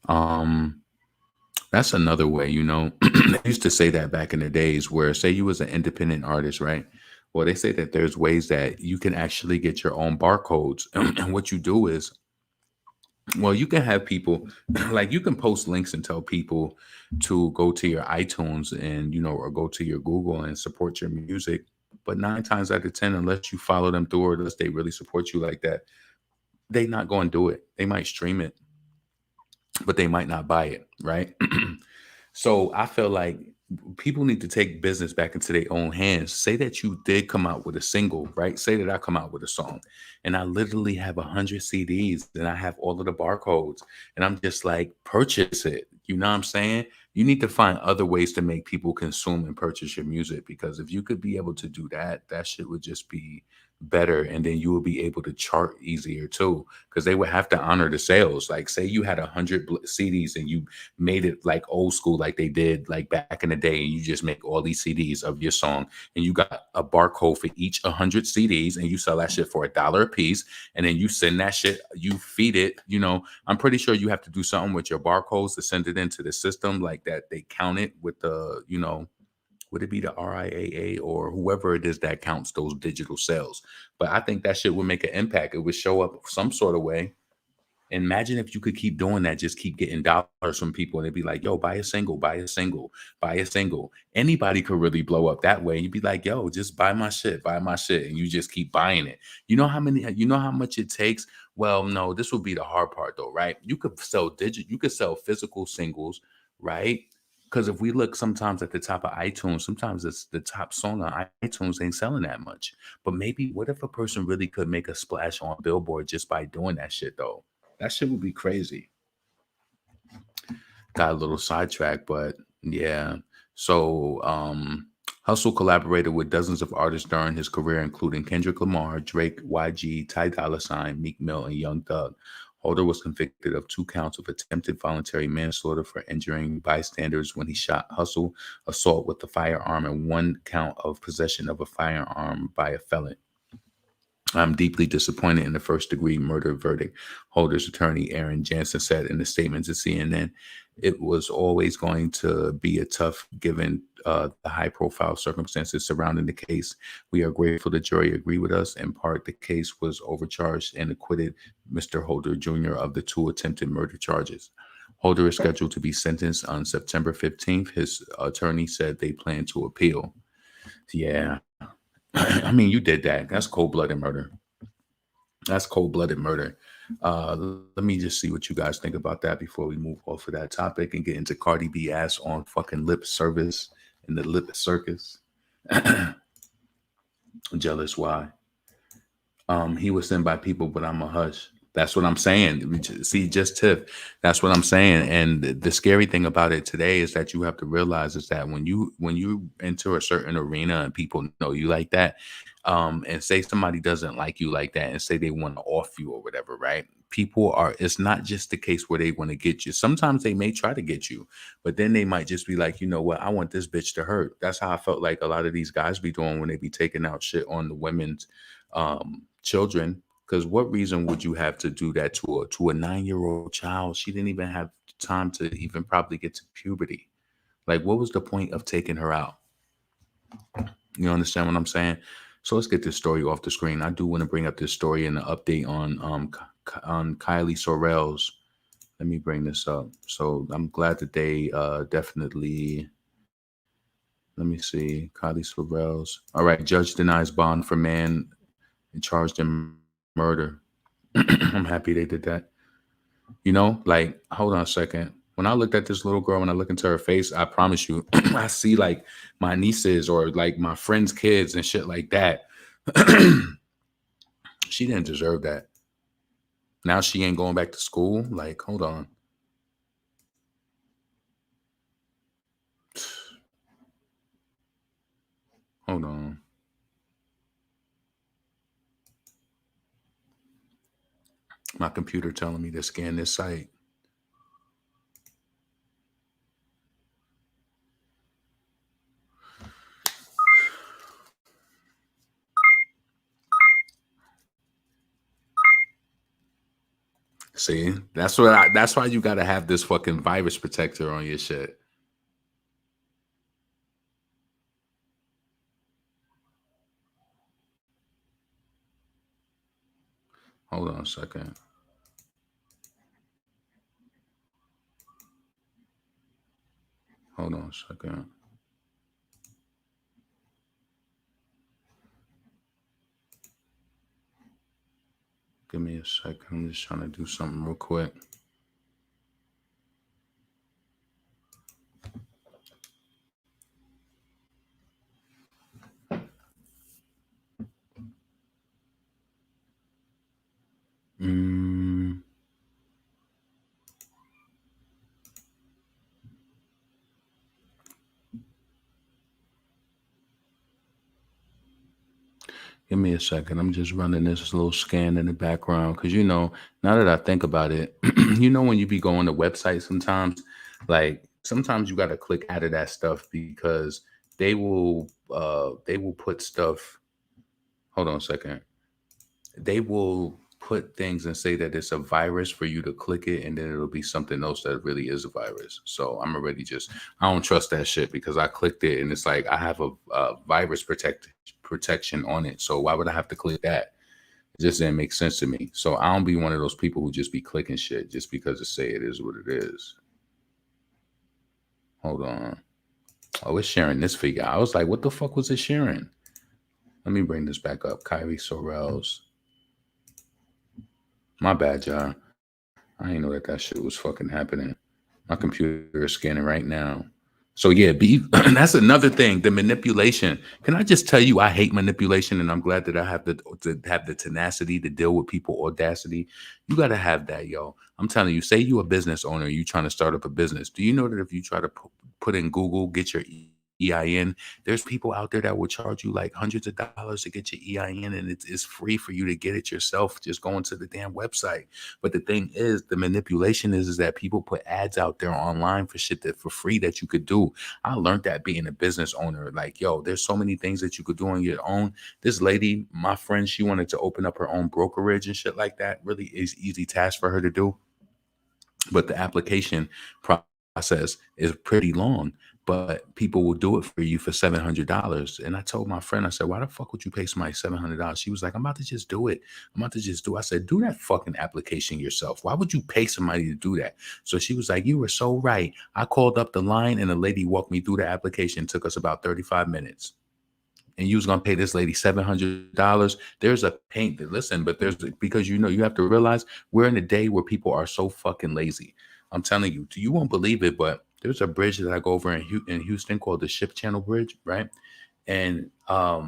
That's another way, you know. They used to say that back in the days where, say you was an independent artist, right? Well, they say that there's ways that you can actually get your own barcodes. And what you do is, well, you can have people like you can post links and tell people to go to your iTunes and, you know, or go to your Google and support your music. But 9 times out of 10, unless you follow them through or unless they really support you like that, they not going to do it. They might stream it, but they might not buy it, right? So I feel like people need to take business back into their own hands. Say that you did come out with a single, right? Say that I come out with a song and I literally have 100 CDs and I have all of the barcodes and I'm just like, purchase it. You know what I'm saying? You need to find other ways to make people consume and purchase your music, because if you could be able to do that, that shit would just be better, and then you will be able to chart easier too, because they would have to honor the sales. Like, say you had 100 CDs and you made it like old school, like they did like back in the day, and you just make all these CDs of your song and you got a barcode for each 100 CDs and you sell that shit for $1 a piece, and then you send that shit, you feed it, you know. I'm pretty sure you have to do something with your barcodes to send it into the system, like that they count it with the, you know, would it be the RIAA or whoever it is that counts those digital sales? But I think that shit would make an impact. It would show up some sort of way. Imagine if you could keep doing that, just keep getting dollars from people and they'd be like, yo, buy a single, buy a single, buy a single. Anybody could really blow up that way. You'd be like, yo, just buy my shit. And you just keep buying it. You know how much it takes? Well, no, this would be the hard part though, right? You could sell you could sell physical singles, right? Because if we look sometimes at the top of iTunes, sometimes it's the top song on iTunes ain't selling that much. But maybe what if a person really could make a splash on Billboard just by doing that shit though? That shit would be crazy. Got a little sidetracked, but yeah. So Hussle collaborated with dozens of artists during his career, including Kendrick Lamar, Drake, YG, Ty Dolla $ign, Meek Mill, and Young Thug. Holder was convicted of 2 counts of attempted voluntary manslaughter for injuring bystanders when he shot Hussle, assault with a firearm, and 1 count of possession of a firearm by a felon. I'm deeply disappointed in the first-degree murder verdict, Holder's attorney Aaron Jansen said in a statement to CNN. It was always going to be a tough given the high-profile circumstances surrounding the case. We are grateful the jury agreed with us. In part, the case was overcharged and acquitted Mr. Holder Jr. of the 2 attempted murder charges. Holder is scheduled to be sentenced on September 15th. His attorney said they plan to appeal. Yeah. I mean, you did that. That's cold-blooded murder. That's cold-blooded murder. Let me just see what you guys think about that before we move off of that topic and get into Cardi B ass on fucking lip service and the lip circus. Jealous why? He was sent by people, but I'm a hush. That's what I'm saying. See, just Tiff. That's what I'm saying. And the scary thing about it today is that you have to realize is that when you enter a certain arena and people know you like that, and say somebody doesn't like you like that and say they want to off you or whatever, right? People are, it's not just the case where they want to get you. Sometimes they may try to get you, but then they might just be like, you know what? I want this bitch to hurt. That's how I felt like a lot of these guys be doing when they be taking out shit on the women's children. Because what reason would you have to do that to a 9-year-old child? She didn't even have time to even probably get to puberty. Like, what was the point of taking her out? You understand what I'm saying? So let's get this story off the screen. I do want to bring up this story and an update on Kylie Sorrells. Let me bring this up. So I'm glad that they definitely. Let me see. Kylie Sorrells. All right. Judge denies bond for man charged in murder. I'm happy they did that. You know, like, hold on a second. When I looked at this little girl, when I look into her face, I promise you, I see like my nieces or like my friends' kids and shit like that. She didn't deserve that. Now she ain't going back to school. Like, hold on. Hold on. My computer telling me to scan this site. See, that's why you gotta have this fucking virus protector on your shit. Hold on a second. Hold on a second. Give me a second. I'm just trying to do something real quick. Give me a second. I'm just running this little scan in the background because, you know, now that I think about it, you know, when you be going to websites sometimes, like sometimes you got to click out of that stuff because they will put stuff. Hold on a second. They will put things and say that it's a virus for you to click it, and then it'll be something else that really is a virus. So I'm already I don't trust that shit because I clicked it and it's like I have a virus protection on it. So why would I have to click that? It just didn't make sense to me. So I don't be one of those people who just be clicking shit just because it say it is what it is. Hold on. Oh, it's sharing this figure. I was like, what the fuck was it sharing? Let me bring this back up. Kyrie Sorrells. My bad, y'all. I didn't know that shit was fucking happening. My computer is scanning right now. So yeah, that's another thing. The manipulation. Can I just tell you, I hate manipulation, and I'm glad that I have to have the tenacity to deal with people audacity. You got to have that, yo. I'm telling you. Say you a business owner, you trying to start up a business. Do you know that if you try to put in Google, get your EIN, there's people out there that will charge you like hundreds of dollars to get your EIN, and it's free for you to get it yourself. Just going to the damn website. But the thing is, the manipulation is that people put ads out there online for shit that for free that you could do. I learned that being a business owner. Like, yo, there's so many things that you could do on your own. This lady, my friend, she wanted to open up her own brokerage and shit like that. Really is easy task for her to do. But the application process is pretty long. But people will do it for you for $700. And I told my friend, I said, why the fuck would you pay somebody $700? She was like, I'm about to just do it. I said, do that fucking application yourself. Why would you pay somebody to do that? So she was like, you were so right. I called up the line and the lady walked me through the application. It took us about 35 minutes. And you was going to pay this lady $700. There's a pain. Listen, but because, you know, you have to realize we're in a day where people are so fucking lazy. I'm telling you, you won't believe it, but there's a bridge that I go over in Houston called the Ship Channel Bridge, right? And I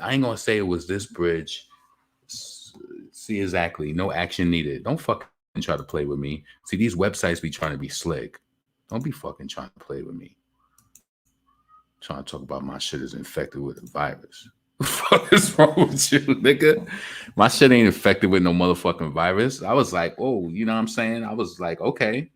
ain't gonna say it was this bridge. See, exactly, no action needed. Don't fucking try to play with me. See, these websites be trying to be slick. Don't be fucking trying to play with me. Trying to talk about my shit is infected with a virus. What the fuck is wrong with you, nigga? My shit ain't infected with no motherfucking virus. I was like, oh, you know what I'm saying? I was like, okay.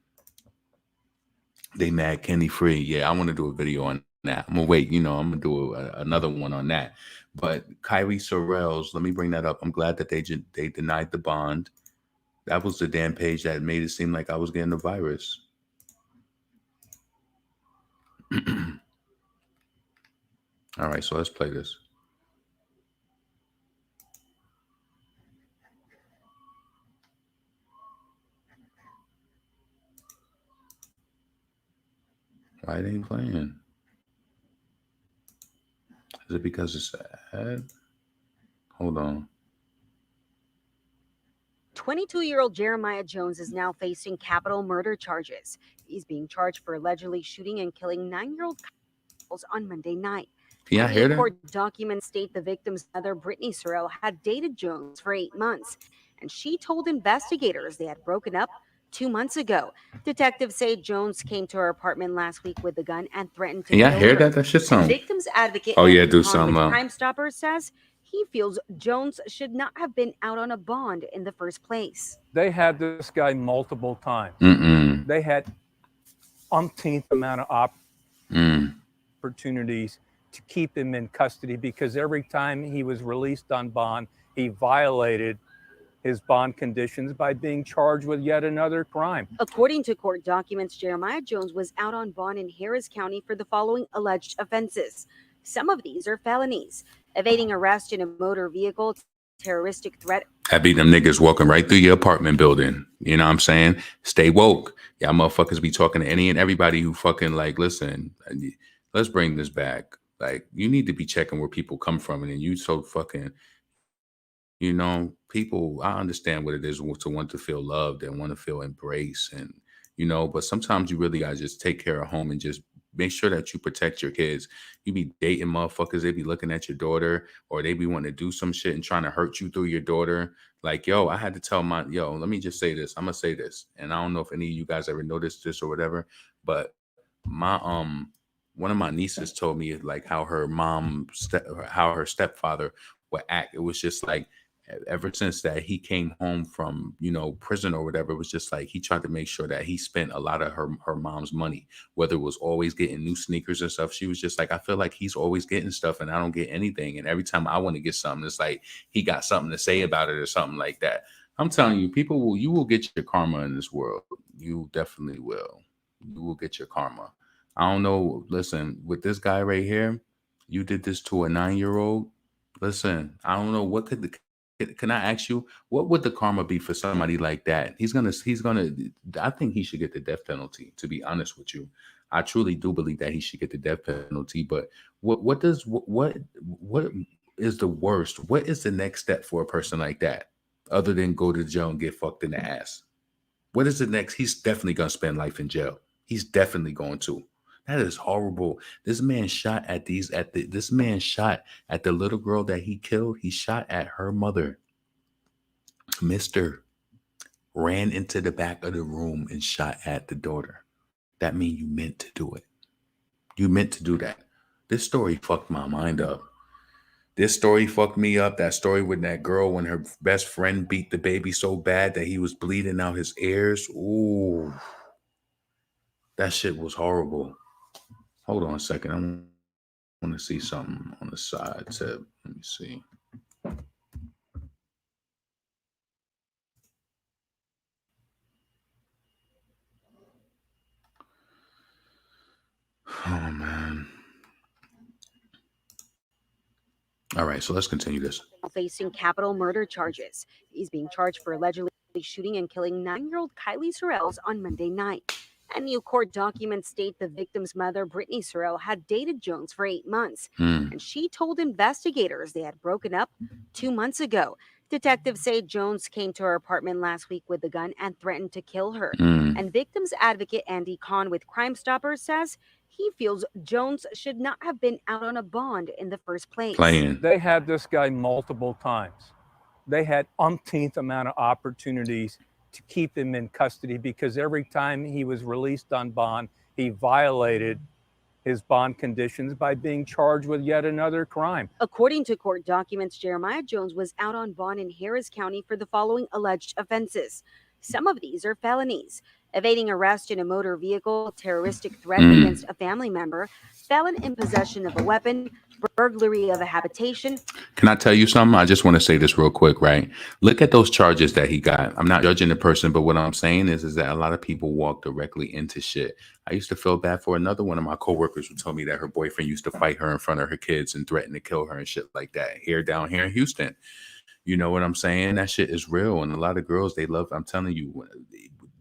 They mad Kenny Free. Yeah, I want to do a video on that. I'm gonna wait. You know, I'm gonna do another one on that. But Kyrie Sorrells, let me bring that up. I'm glad that they denied the bond. That was the damn page that made it seem like I was getting the virus. All right, so let's play this. Why it ain't playing? Is it because it's sad? Hold on. 22-year-old Jeremiah Jones is now facing capital murder charges. He's being charged for allegedly shooting and killing 9-year-old girls on Monday night. Yeah, I hear that. Court documents state the victim's mother, Brittany Sorrell, had dated Jones for 8 months, and she told investigators they had broken up 2 months ago. Detectives say Jones came to her apartment last week with a gun and threatened to Yeah, I kill hear her. that. That shit And sound. victim's advocate Oh yeah, Andy do Kahn something. with Crime Stoppers says he feels Jones should not have been out on a bond in the first place. They had this guy multiple times. They had umpteenth amount of opportunities to keep him in custody because every time he was released on bond, he violated his bond conditions by being charged with yet another crime. According to court documents, Jeremiah Jones was out on bond in Harris County for the following alleged offenses. Some of these are felonies: evading arrest in a motor vehicle, terroristic threat. I be them niggas walking right through your apartment building. You know what I'm saying? Stay woke. Y'all motherfuckers be talking to any and everybody who fucking like, listen, let's bring this back. Like, you need to be checking where people come from. And then you so fucking, you know, people, I understand what it is to want to feel loved and want to feel embraced. And, you know, but sometimes you really got to just take care of home and just make sure that you protect your kids. You be dating motherfuckers, they be looking at your daughter, or they be wanting to do some shit and trying to hurt you through your daughter. Like, yo, I had to tell let me just say this. I'm gonna say this. And I don't know if any of you guys ever noticed this or whatever, but my one of my nieces told me like how her how her stepfather would act. It was just like, ever since that he came home from, you know, prison or whatever, it was just like he tried to make sure that he spent a lot of her mom's money, whether it was always getting new sneakers and stuff. She was just like, I feel like he's always getting stuff and I don't get anything. And every time I want to get something, it's like he got something to say about it or something like that. I'm telling you, you will get your karma in this world. You definitely will. You will get your karma. I don't know. Listen, with this guy right here, you did this to a 9-year-old. Listen, I don't know what can I ask you, what would the karma be for somebody like that? I think he should get the death penalty, to be honest with you. I truly do believe that he should get the death penalty. But what is the worst? What is the next step for a person like that, other than go to jail and get fucked in the ass? What is the next? He's definitely gonna spend life in jail. He's definitely going to. That is horrible. This man shot at this man shot at the little girl that he killed. He shot at her mother. Mister ran into the back of the room and shot at the daughter. That means you meant to do it. You meant to do that. This story fucked my mind up. This story fucked me up. That story with that girl when her best friend beat the baby so bad that he was bleeding out his ears. Ooh. That shit was horrible. Hold on a second. I want to see something on the side. Let me see. Oh, man. All right, so let's continue this. Facing capital murder charges. He's being charged for allegedly shooting and killing 9-year-old Kylie Sorrells on Monday night. And new court documents state the victim's mother, Brittany Sorrell, had dated Jones for 8 months. And she told investigators they had broken up 2 months ago. Detectives say Jones came to her apartment last week with a gun and threatened to kill her. And victim's advocate Andy Kahn with Crime Stoppers says he feels Jones should not have been out on a bond in the first place. They had this guy multiple times. They had umpteenth amount of opportunities to keep him in custody because every time he was released on bond, he violated his bond conditions by being charged with yet another crime. According to court documents, Jeremiah Jones was out on bond in Harris County for the following alleged offenses. Some of these are felonies: evading arrest in a motor vehicle, terroristic threat against a family member, felon in possession of a weapon, burglary of a habitation. Can I tell you something? I just want to say this real quick, right? Look at those charges that he got. I'm not judging the person, but what I'm saying is that a lot of people walk directly into shit. I used to feel bad for another one of my coworkers who told me that her boyfriend used to fight her in front of her kids and threaten to kill her and shit like that here down here in Houston. You know what I'm saying? That shit is real. And a lot of girls, they love, I'm telling you,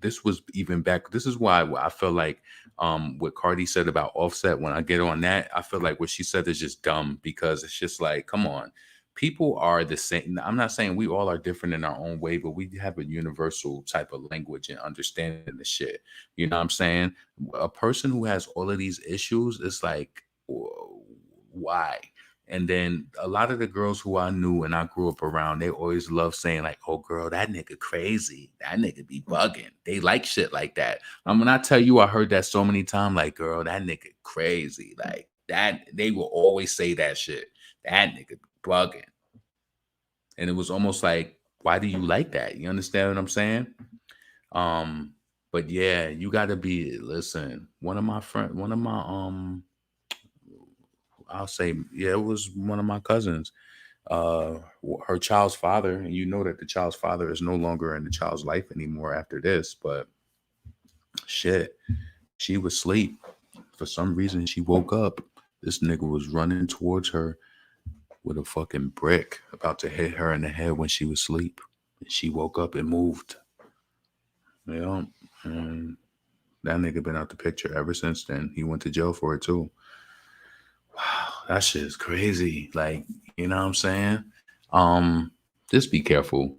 this was even back. This is why I feel like what Cardi said about Offset, when I get on that, I feel like what she said is just dumb, because it's just like, come on. People are the same. I'm not saying we all are different in our own way, but we have a universal type of language and understanding the shit. You know what I'm saying? A person who has all of these issues, it's like, why. And then a lot of the girls who I knew and I grew up around, they always loved saying like, "Oh, girl, that nigga crazy. That nigga be bugging." They like shit like that. When I tell you, I heard that so many times. Like, girl, that nigga crazy. Like that. They will always say that shit. That nigga be bugging. And it was almost like, why do you like that? You understand what I'm saying? But yeah, you gotta be. Listen, one of my I'll say, yeah, it was one of my cousins. Her child's father, and you know that the child's father is no longer in the child's life anymore after this. But shit, she was asleep. For some reason, she woke up. This nigga was running towards her with a fucking brick, about to hit her in the head when she was asleep. And she woke up and moved. You know, and that nigga been out the picture ever since then. He went to jail for it too. Wow, that shit is crazy. Like, you know what I'm saying? Just be careful.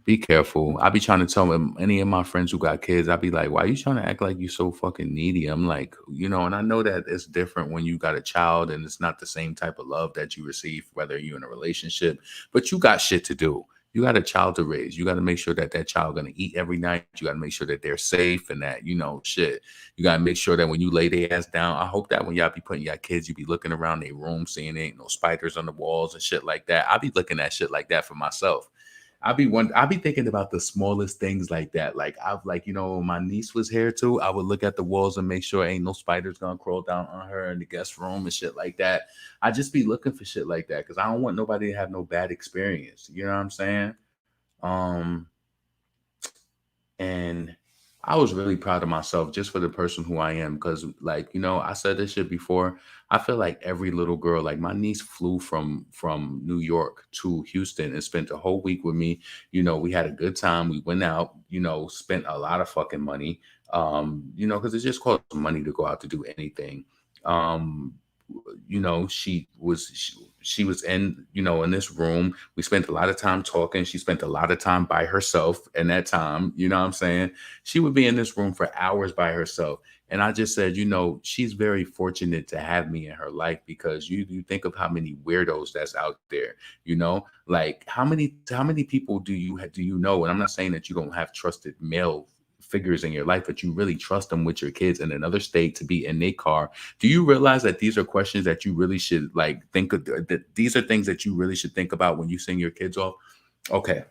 Be careful. I be trying to tell any of my friends who got kids, I be like, why are you trying to act like you so fucking needy? I'm like, you know, and I know that it's different when you got a child and it's not the same type of love that you receive, whether you're in a relationship, but you got shit to do. You got a child to raise. You got to make sure that that child going to eat every night. You got to make sure that they're safe and that, you know, shit. You got to make sure that when you lay their ass down, I hope that when y'all be putting your kids, you be looking around their room, seeing there ain't no spiders on the walls and shit like that. I be looking at shit like that for myself. I be thinking about the smallest things like that. Like you know, when my niece was here too, I would look at the walls and make sure ain't no spiders gonna crawl down on her in the guest room and shit like that. I just be looking for shit like that because I don't want nobody to have no bad experience. You know what I'm saying? And I was really proud of myself just for the person who I am. Because, like, you know, I said this shit before. I feel like every little girl, like my niece flew from New York to Houston and spent a whole week with me. You know, we had a good time. We went out, you know, spent a lot of fucking money, you know, because it just costs money to go out to do anything. You know, she was in, you know, in this room. We spent a lot of time talking. She spent a lot of time by herself in that time. You know what I'm saying? She would be in this room for hours by herself. And I just said, you know, she's very fortunate to have me in her life because you think of how many weirdos that's out there, you know, like how many people do you know? And I'm not saying that you don't have trusted male figures in your life, but you really trust them with your kids in another state to be in their car. Do you realize that these are questions that you really should like think of, that these are things that you really should think about when you send your kids off? Okay.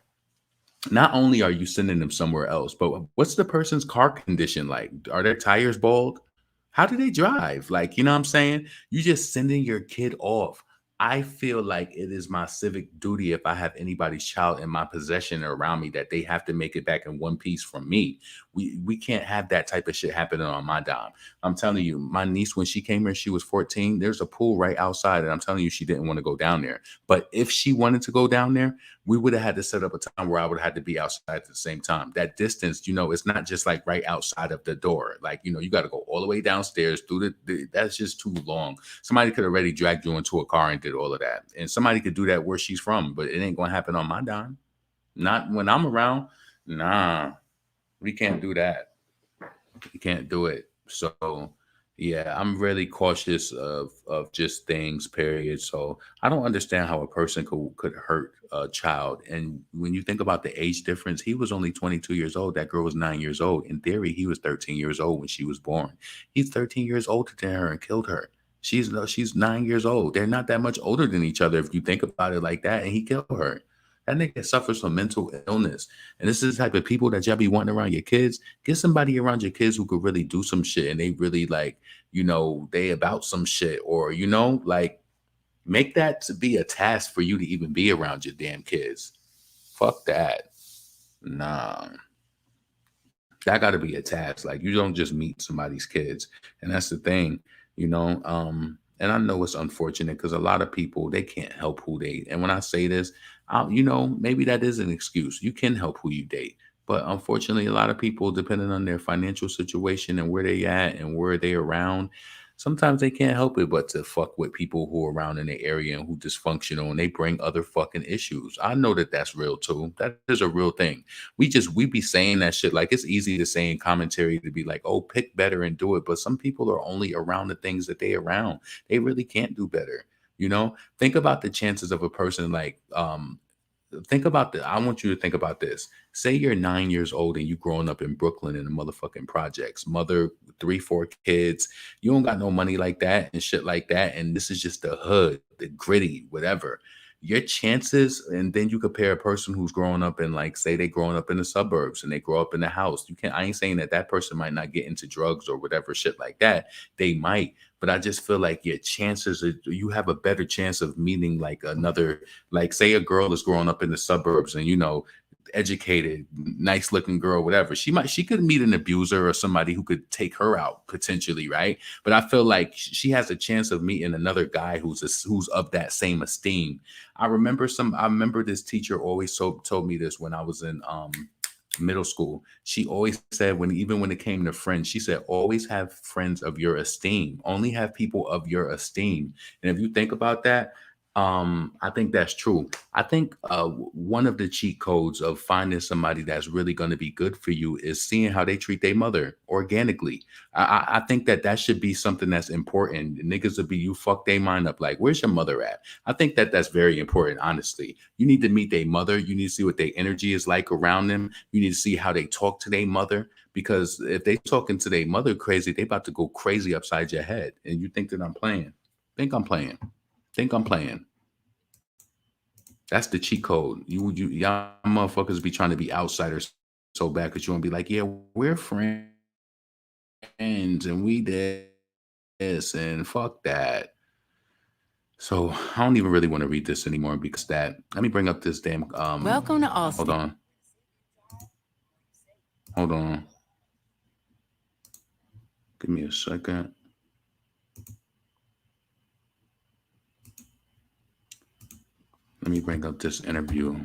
Not only are you sending them somewhere else, but what's the person's car condition like? Are their tires bald? How do they drive? Like, you know what I'm saying? You just sending your kid off. I feel like it is my civic duty if I have anybody's child in my possession or around me that they have to make it back in one piece from me. We can't have that type of shit happening on my dime. I'm telling you, my niece, when she came here, she was 14. There's a pool right outside, and I'm telling you, she didn't want to go down there. But if she wanted to go down there, we would have had to set up a time where I would have had to be outside at the same time. That distance, you know, it's not just like right outside of the door. Like, you know, you got to go all the way downstairs through that's just too long. Somebody could already drag you into a car and did all of that. And somebody could do that where she's from, but it ain't going to happen on my dime. Not when I'm around. Nah, we can't do that. We can't do it. So yeah, I'm really cautious of just things, period. So I don't understand how a person could hurt a child. And when you think about the age difference, he was only 22 years old. That girl was 9 years old. In theory, he was 13 years old when she was born. He's 13 years older than her and killed her. She's 9 years old. They're not that much older than each other if you think about it like that. And he killed her. That nigga suffers from mental illness. And this is the type of people that y'all be wanting around your kids. Get somebody around your kids who could really do some shit and they really like, you know, they about some shit, or, you know, like make that to be a task for you to even be around your damn kids. Fuck that. Nah. That got to be a task. Like you don't just meet somebody's kids. And that's the thing, you know, and I know it's unfortunate because a lot of people, they can't help who they, and when I say this, you know, maybe that is an excuse. You can help who you date. But unfortunately, a lot of people, depending on their financial situation and where they at and where they around, sometimes they can't help it but to fuck with people who are around in the area and who dysfunctional, and they bring other fucking issues. I know that that's real too. That is a real thing. We be saying that shit like it's easy to say in commentary to be like, oh, pick better and do it. But some people are only around the things that they around. They really can't do better. You know, think about the chances of a person like, I want you to think about this. Say you're 9 years old and you growing up in Brooklyn in the motherfucking projects, mother, 3-4 kids, you don't got no money like that and shit like that. And this is just the hood, the gritty, whatever. Your chances, and then you compare a person who's growing up in, like, say they growing up in the suburbs and they grow up in the house. I ain't saying that person might not get into drugs or whatever shit like that. They might, but I just feel like your chances you have a better chance of meeting like another, like say a girl is growing up in the suburbs and, you know, educated, nice looking girl, whatever. She could meet an abuser or somebody who could take her out potentially, right? But I feel like she has a chance of meeting another guy who's of that same esteem. I remember this teacher always told me this when I was in middle school. She always said, even when it came to friends, she said, always have friends of your esteem. Only have people of your esteem. And if you think about that, I think that's true. I think one of the cheat codes of finding somebody that's really going to be good for you is seeing how they treat their mother organically. I think that should be something that's important. Niggas will be, you fuck their mind up like, where's your mother at? I think that's very important, honestly. You need to meet their mother. You need to see what their energy is like around them. You need to see how they talk to their mother, because if they talking to their mother crazy, they about to go crazy upside your head. And you think that I'm playing. Think I'm playing. That's the cheat code. Y'all motherfuckers be trying to be outsiders so bad because you want to be like, yeah, we're friends and we did this and fuck that. So I don't even really want to read this anymore because let me bring up this damn Welcome to Austin. Hold on. Give me a second. Let me bring up this interview.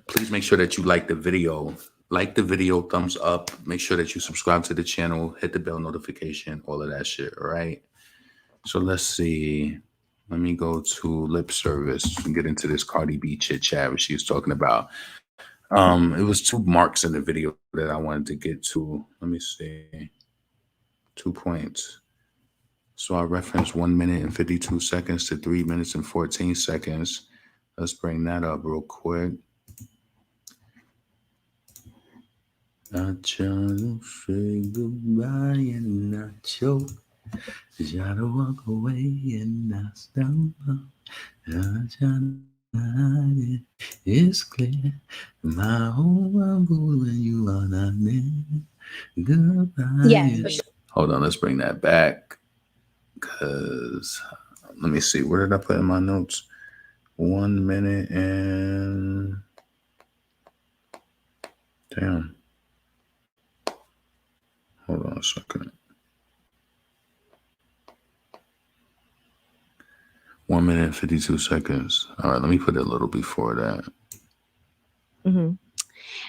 Please make sure that you like the video. Like the video, thumbs up. Make sure that you subscribe to the channel. Hit the bell notification, all of that shit, all right? So let's see. Let me go to lip service and get into this Cardi B chit chat where she was talking about. It was 2 marks in the video that I wanted to get to. Let me see. 2 points. So I referenced 1 minute and 52 seconds to 3 minutes and 14 seconds. Let's bring that up real quick. I try to say goodbye and I choke. Try to walk away and I stumble. I try to hide it. It's clear. My whole world when you are not there. Goodbye. Yeah. Hold on, let's bring that back. Because let me see, where did I put in my notes? 1 minute and damn. Hold on a second. 1 minute and 52 seconds. All right, let me put it a little before that. Mm-hmm.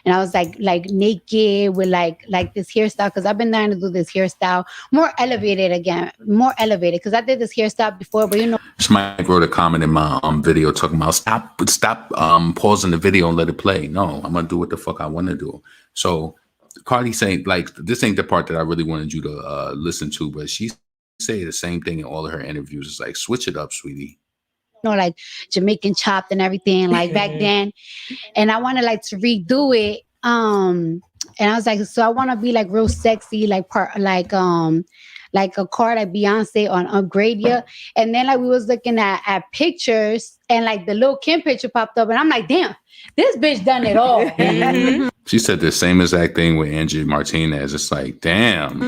And I was like naked with like this hairstyle, because I've been trying to do this hairstyle more elevated because I did this hairstyle before, but you know. Somebody wrote a comment in my video talking about stop pausing the video and let it play. No, I'm gonna do what the fuck I want to do. So Cardi saying like this ain't the part that I really wanted you to listen to, but she say the same thing in all of her interviews. It's like, switch it up, sweetie. You know, like Jamaican chopped and everything like back then, and I wanted like to redo it. And I was like, so I want to be like real sexy, like a card like Beyonce on Upgrade Ya. And then like we was looking at pictures, and like the Lil' Kim picture popped up, and I'm like, damn, this bitch done it all. Mm-hmm. She said the same exact thing with Angie Martinez. It's like, damn.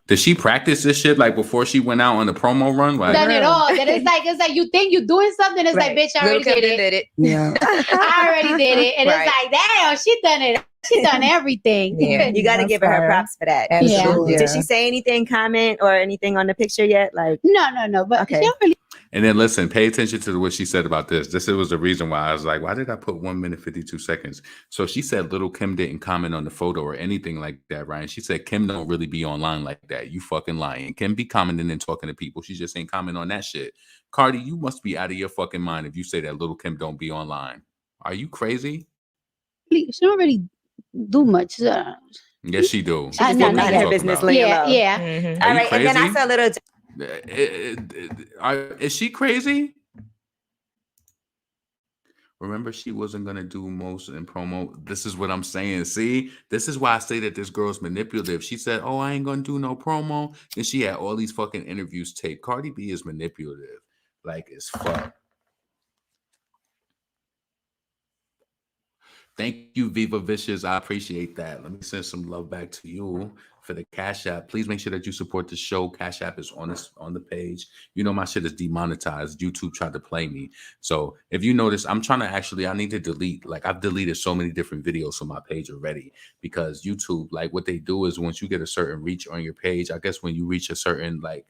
Did she practice this shit like before she went out on the promo run? Like, done it all. Then it's like you think you're doing something. It's like, bitch, I already did it. Yeah. I already did it. And it's like, damn, she done it. She done everything. Yeah, you got to give her props for that. Absolutely. Yeah. Did she say anything, comment or anything on the picture yet? Like, no. But okay. she don't really. And then listen, pay attention to what she said about this. This was the reason why I was like, why did I put 1 minute 52 seconds? So she said Little Kim didn't comment on the photo or anything like that, Ryan. She said Kim don't really be online like that. You fucking lying. Kim be commenting and talking to people. She just ain't comment on that shit. Cardi, you must be out of your fucking mind if you say that Little Kim don't be online. Are you crazy? She don't really do much. Yes, she do. She just no, mind her business, laying Yeah, low. yeah. Mhm. Are All you right, and then I crazy? saw a little. Is she crazy? Remember, she wasn't going to do most in promo. This is what I'm saying. See, this is why I say that this girl's manipulative. She said, oh, I ain't going to do no promo. And she had all these fucking interviews taped. Cardi B is manipulative. Like, it's fuck. Thank you, Viva Vicious. I appreciate that. Let me send some love back to you for the Cash App. Please make sure that you support the show. Cash App is on the page. You know my shit is demonetized. YouTube tried to play me. So if you notice, I'm trying to I need to delete. Like I've deleted so many different videos from my page already because YouTube, like what they do is once you get a certain reach on your page, I guess when you reach a certain like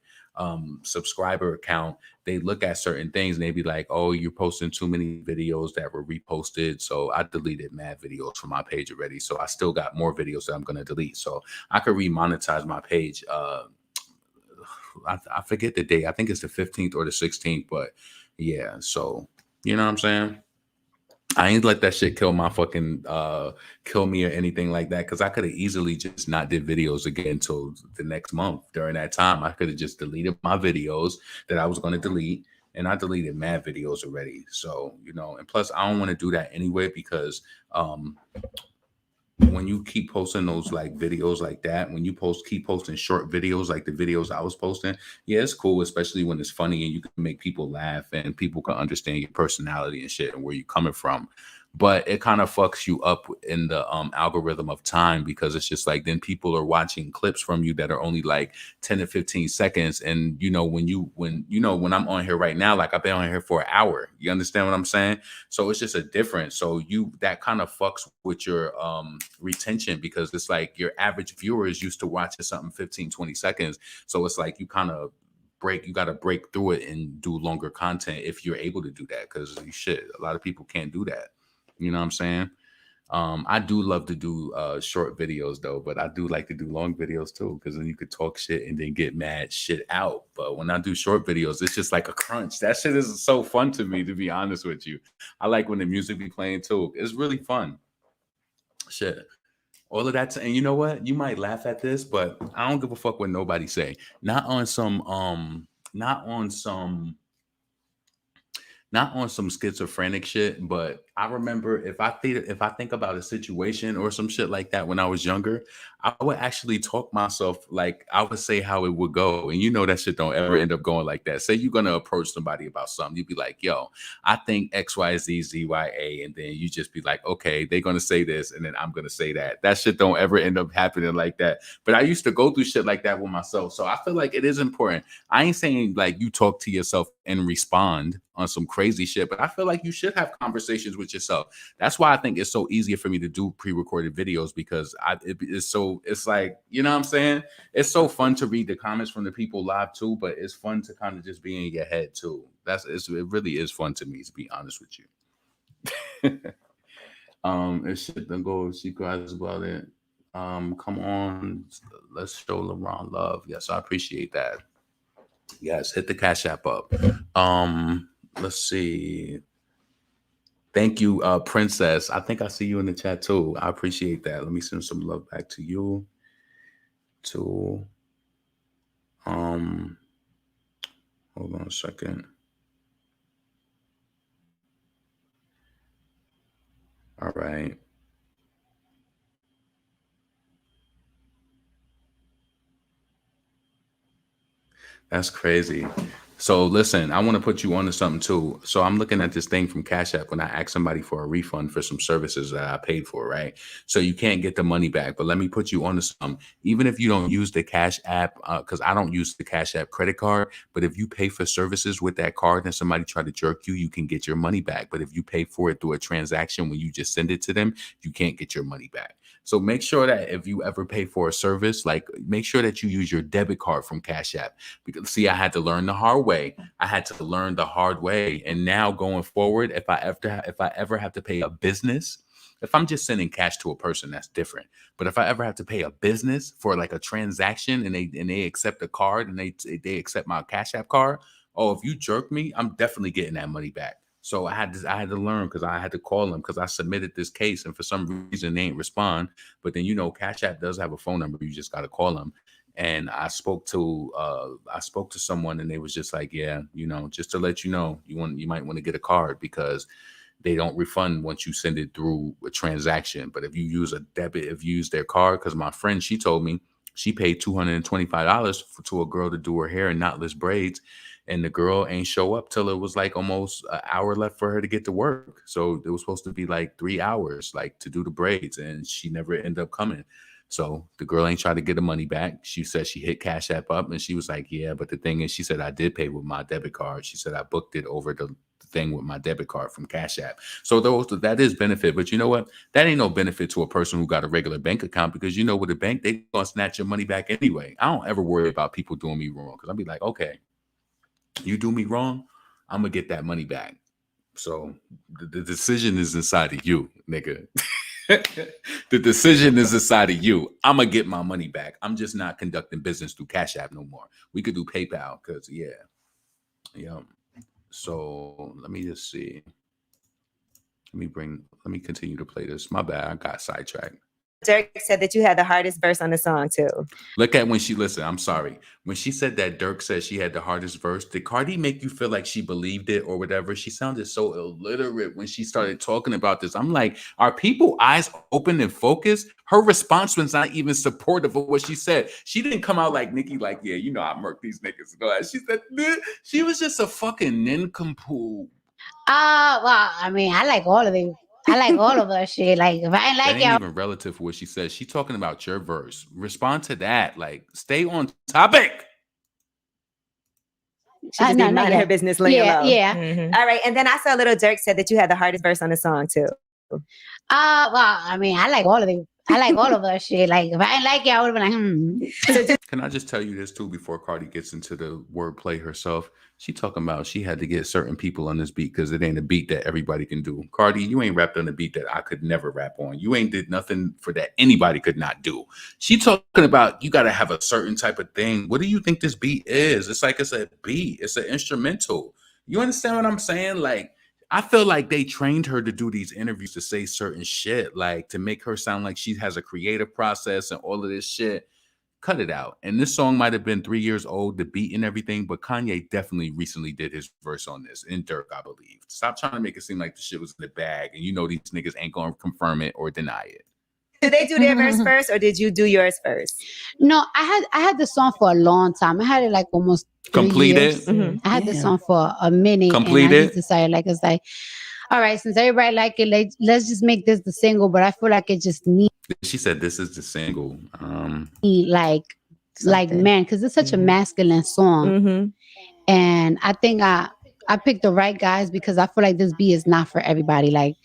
subscriber account, they look at certain things and they be like, oh, you're posting too many videos that were reposted. So I deleted mad videos from my page already. So I still got more videos that I'm going to delete. So I could remonetize my page. I forget the date. I think it's the 15th or the 16th, but yeah. So, you know what I'm saying? I ain't let that shit kill my fucking kill me or anything like that because I could have easily just not did videos again until the next month. During that time, I could have just deleted my videos that I was going to delete, and I deleted mad videos already. So you know, and plus I don't want to do that anyway because when you keep posting those like videos like that, when you keep posting short videos like the videos I was posting, yeah, it's cool, especially when it's funny and you can make people laugh and people can understand your personality and shit and where you're coming from. But it kind of fucks you up in the algorithm of time because it's just like then people are watching clips from you that are only like 10 to 15 seconds. And you know, when I'm on here right now, like I've been on here for an hour. You understand what I'm saying? So it's just a difference. So that kind of fucks with your retention because it's like your average viewer is used to watching something 15, 20 seconds. So it's like you got to break through it and do longer content if you're able to do that because shit, a lot of people can't do that. You know what I'm saying? I do love to do short videos though, but I do like to do long videos too because then you could talk shit and then get mad shit out. But when I do short videos, it's just like a crunch. That shit is so fun to me, to be honest with you. I like when the music be playing too. It's really fun. Shit. All of that. And you know what? You might laugh at this, but I don't give a fuck what nobody say. Not on some schizophrenic shit, but I remember if I think about a situation or some shit like that when I was younger, I would actually talk myself, like I would say how it would go. And you know that shit don't ever end up going like that. Say you're gonna approach somebody about something, you'd be like, yo, I think XYZ ZYA, and then you just be like, okay, they're gonna say this, and then I'm gonna say that. That shit don't ever end up happening like that. But I used to go through shit like that with myself. So I feel like it is important. I ain't saying like you talk to yourself and respond on some crazy shit, but I feel like you should have conversations with yourself. That's why I think it's so easier for me to do pre-recorded videos because it's like, you know what I'm saying? It's so fun to read the comments from the people live too, but it's fun to kind of just be in your head too. It really is fun to me, to be honest with you. If shit don't go, she cries about it. Come on, let's show LeBron love. Yes, I appreciate that. Yes, hit the Cash App up. Let's see. Thank you, Princess. I think I see you in the chat too. I appreciate that. Let me send some love back to you. Hold on a second. All right. That's crazy. So listen, I want to put you onto something too. So I'm looking at this thing from Cash App when I ask somebody for a refund for some services that I paid for, right? So you can't get the money back, but let me put you onto something. Even if you don't use the Cash App, because I don't use the Cash App credit card, but if you pay for services with that card and somebody try to jerk you, you can get your money back. But if you pay for it through a transaction when you just send it to them, you can't get your money back. So make sure that if you ever pay for a service, like make sure that you use your debit card from Cash App. Because see, I had to learn the hard way. And now going forward, if I ever have to pay a business, if I'm just sending cash to a person, that's different. But if I ever have to pay a business for like a transaction and they accept a card and they accept my Cash App card, oh, if you jerk me, I'm definitely getting that money back. So I had to learn, because I had to call them, because I submitted this case and for some reason they ain't respond. But then Cash App does have a phone number. You just got to call them. And I spoke to someone and they was just like, yeah, just to let you know, you might want to get a card because they don't refund once you send it through a transaction. But if you use a debit, if you use their card, because my friend, she told me she paid $225 to a girl to do her hair and knotless braids. And the girl ain't show up till it was like almost an hour left for her to get to work. So it was supposed to be like 3 hours, like to do the braids. And she never ended up coming. So the girl ain't trying to get the money back. She said she hit Cash App up and she was like, yeah, but the thing is, she said, I did pay with my debit card. She said, I booked it over the thing with my debit card from Cash App. So that is benefit. But you know what? That ain't no benefit to a person who got a regular bank account, because with a bank, they gonna snatch your money back anyway. I don't ever worry about people doing me wrong, because I'll be like, okay, you do me wrong, I'm gonna get that money back. So the decision is inside of you, nigga. The decision is inside of you. I'm gonna get my money back. I'm just not conducting business through Cash App no more. We could do PayPal, because yeah. So let me just see. Let me continue to play this. My bad, I got sidetracked. Dirk said that you had the hardest verse on the song too. Look at I'm sorry. When she said that Dirk said she had the hardest verse, did Cardi make you feel like she believed it or whatever? She sounded so illiterate when she started talking about this. I'm like, are people eyes open and focused? Her response was not even supportive of what she said. She didn't come out like Nicki, like, yeah, I murk these niggas. She said, she was just a fucking nincompoop. Well, I mean, I like all of them. I like all of that shit. Like, if I ain't like that ain't even relative for what she said. She talking about your verse. Respond to that. Like, stay on topic. She just be minding her business, laying low. Yeah. Mm-hmm. All right, and then I saw Little Dirk said that you had the hardest verse on the song too. Well, I mean, I like all of them. I like all of that shit. Like, if I ain't like it, I would have been like, Can I just tell you this too before Cardi gets into the wordplay herself? She talking about she had to get certain people on this beat because it ain't a beat that everybody can do. Cardi, you ain't rapped on a beat that I could never rap on. You ain't did nothing for that anybody could not do. She talking about you got to have a certain type of thing. What do you think this beat is? It's like it's a beat. It's an instrumental. You understand what I'm saying? Like, I feel like they trained her to do these interviews to say certain shit, like to make her sound like she has a creative process and all of this shit. Cut it out. And this song might have been 3 years old, the beat and everything, but Kanye definitely recently did his verse on this, and Dirk, I believe. Stop trying to make it seem like the shit was in the bag, and these niggas ain't gonna confirm it or deny it. Did they do their verse first, or did you do yours first? No, I had the song for a long time. I had it like almost 3 years. Completed. I had the song for a minute. Completed. And I just decided, it's like, all right, since everybody like it, let's just make this the single. But I feel like it just needs. She said this is the single. Like man, because it's such a masculine song, and I think I picked the right guys because I feel like this beat is not for everybody. Like,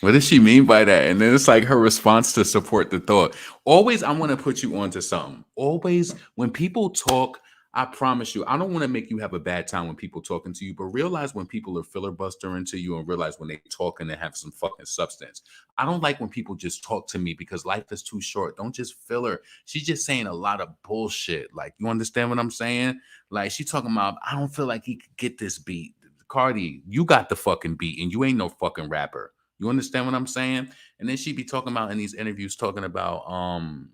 what does she mean by that? And then it's like her response to support the thought. Always, I want to put you onto something. Always, when people talk, I promise you, I don't want to make you have a bad time when people talking to you, but realize when people are filibustering to you and realize when they talk and they have some fucking substance. I don't like when people just talk to me because life is too short. Don't just filler. She's just saying a lot of bullshit. Like, you understand what I'm saying? Like, she talking about, I don't feel like he could get this beat. Cardi, you got the fucking beat and you ain't no fucking rapper. You understand what I'm saying? And then she be talking about in these interviews, talking about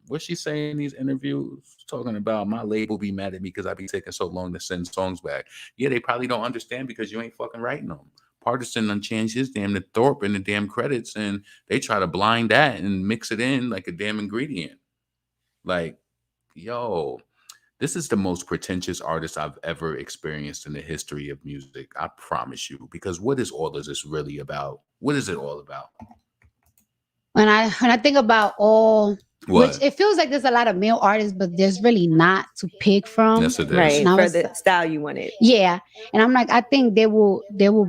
what's she saying in these interviews? Talking about my label be mad at me because I be taking so long to send songs back. Yeah, they probably don't understand because you ain't fucking writing them. Partisan done changed his damn to Thorpe and the damn credits, and they try to blind that and mix it in like a damn ingredient. Like, yo, this is the most pretentious artist I've ever experienced in the history of music. I promise you. Because what is all of this really about? What is it all about? When I think about all, what? Which it feels like there's a lot of male artists, but there's really not to pick from. Yes, it is. Right, for the style you wanted. Yeah, and I'm like, I think they will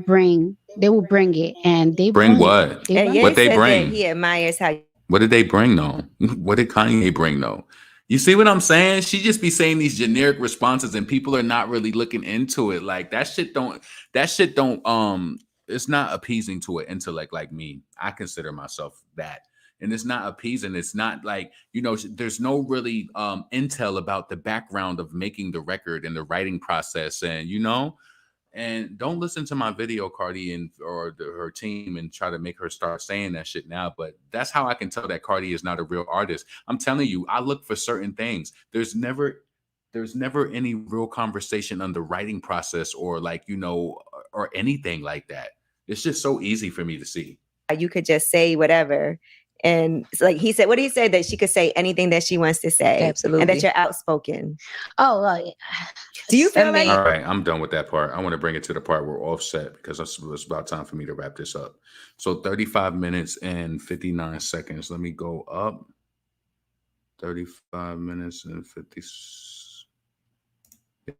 bring it, and they bring what? And what they bring? He admires how What did they bring though? What did Kanye bring though? You see what I'm saying? She just be saying these generic responses and people are not really looking into it. Like that shit don't it's not appeasing to an intellect like me. I consider myself that. And it's not appeasing. It's not like, there's no really intel about the background of making the record and the writing process. And don't listen to my video, Cardi or her team, and try to make her start saying that shit now. But that's how I can tell that Cardi is not a real artist. I'm telling you, I look for certain things. There's never any real conversation on the writing process or or anything like that. It's just so easy for me to see. You could just say whatever. And it's like he said, what did he say? That she could say anything that she wants to say. Absolutely. And that you're outspoken. Oh, do you feel like... All right, I'm done with that part. I want to bring it to the part where we're offset because it's about time for me to wrap this up. So 35 minutes and 59 seconds. Let me go up. 35 minutes and 50.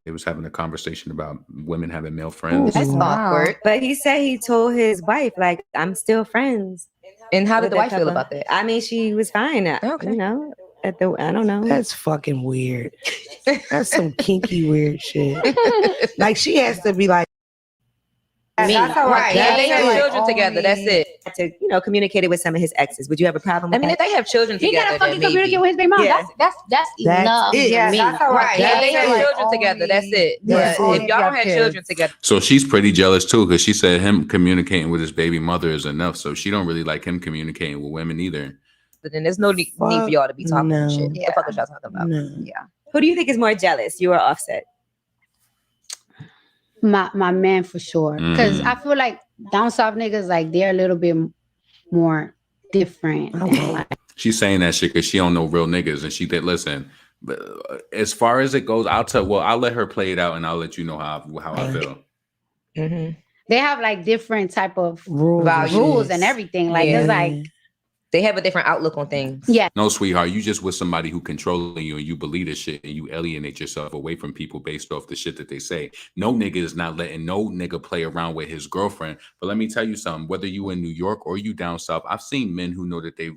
They was having a conversation about women having male friends. That's awkward. But he said he told his wife, like, I'm still friends. And how did the wife feel about that? I mean, she was fine. Okay. I don't know. That's fucking weird. That's some kinky weird shit. Like she has to be like, That's all right. Yeah, they have children together. That's it. To communicate it with some of his exes. Would you have a problem with that? If they have children together, he gotta fucking communicate with his baby mom. Yeah. That's enough. Yeah, that's all right. Yeah, they have children together. That's it. That's If it. y'all don't have children together, So she's pretty jealous too, because she said him communicating with his baby mother is enough. So she don't really like him communicating with women either. then there's no need for y'all to be talking shit. Yeah. What the fuck is y'all talking about? No. Yeah. Who do you think is more jealous, you or Offset? My man for sure. Because I feel like down south niggas, like they're a little bit more different. And, like, She's saying that shit because she don't know real niggas, and she did listen. But as far as it goes, I'll let her play it out, and I'll let you know how I feel. Mm-hmm. they have like different type of Rules. rules and everything. Like it's like they have a different outlook on things. Yeah. No, sweetheart, you just with somebody who controlling you and you believe this shit and you alienate yourself away from people based off the shit that they say. No nigga is not letting no nigga play around with his girlfriend. But let me tell you something, whether you in New York or you down south, I've seen men who know that they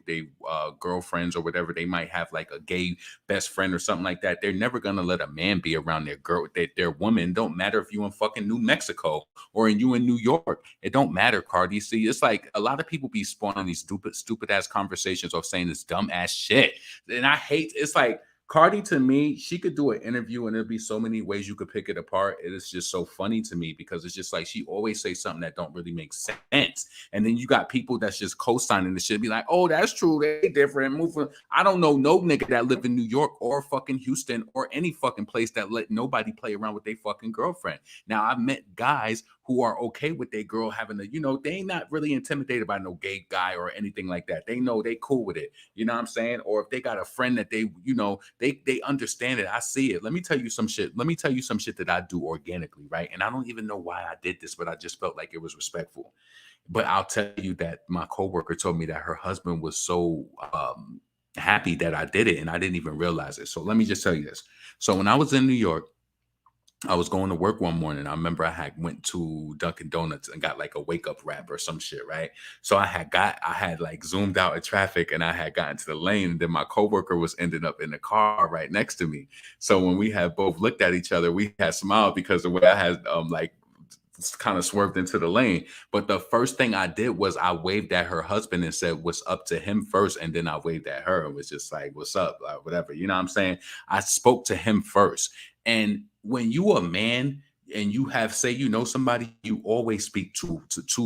girlfriends or whatever, they might have like a gay best friend or something like that. They're never gonna let a man be around their girl, their woman. Don't matter if you in fucking New Mexico or you in New York. It don't matter, Cardi. See, it's like a lot of people be spawning these stupid ass conversations of saying this dumb ass shit. And I hate, it's like Cardi, to me, she could do an interview and there'd be so many ways you could pick it apart. It is just so funny to me because it's just like she always say something that don't really make sense. And then you got people that's just co-signing the shit, be like, oh, that's true, they different. Moving. I don't know no nigga that live in New York or fucking Houston or any fucking place that let nobody play around with their fucking girlfriend. Now, I've met guys who are okay with their girl having they ain't not really intimidated by no gay guy or anything like that. They know they cool with it. You know what I'm saying? Or if they got a friend that they understand it. I see it. Let me tell you some shit. Let me tell you some shit that I do organically, right? And I don't even know why I did this, but I just felt like it was respectful. But I'll tell you that my coworker told me that her husband was so happy that I did it and I didn't even realize it. So let me just tell you this. So when I was in New York, I was going to work one morning. I remember I had went to Dunkin' Donuts and got like a wake up wrap or some shit, right? So I had like zoomed out in traffic and I had gotten to the lane. And then my coworker was ended up in the car right next to me. So when we had both looked at each other, we had smiled because the way I had kind of swerved into the lane. But the first thing I did was I waved at her husband and said, what's up to him first. And then I waved at her and was just like, what's up? Like, whatever. You know what I'm saying? I spoke to him first. And when you a man and you have, say, somebody, you always speak to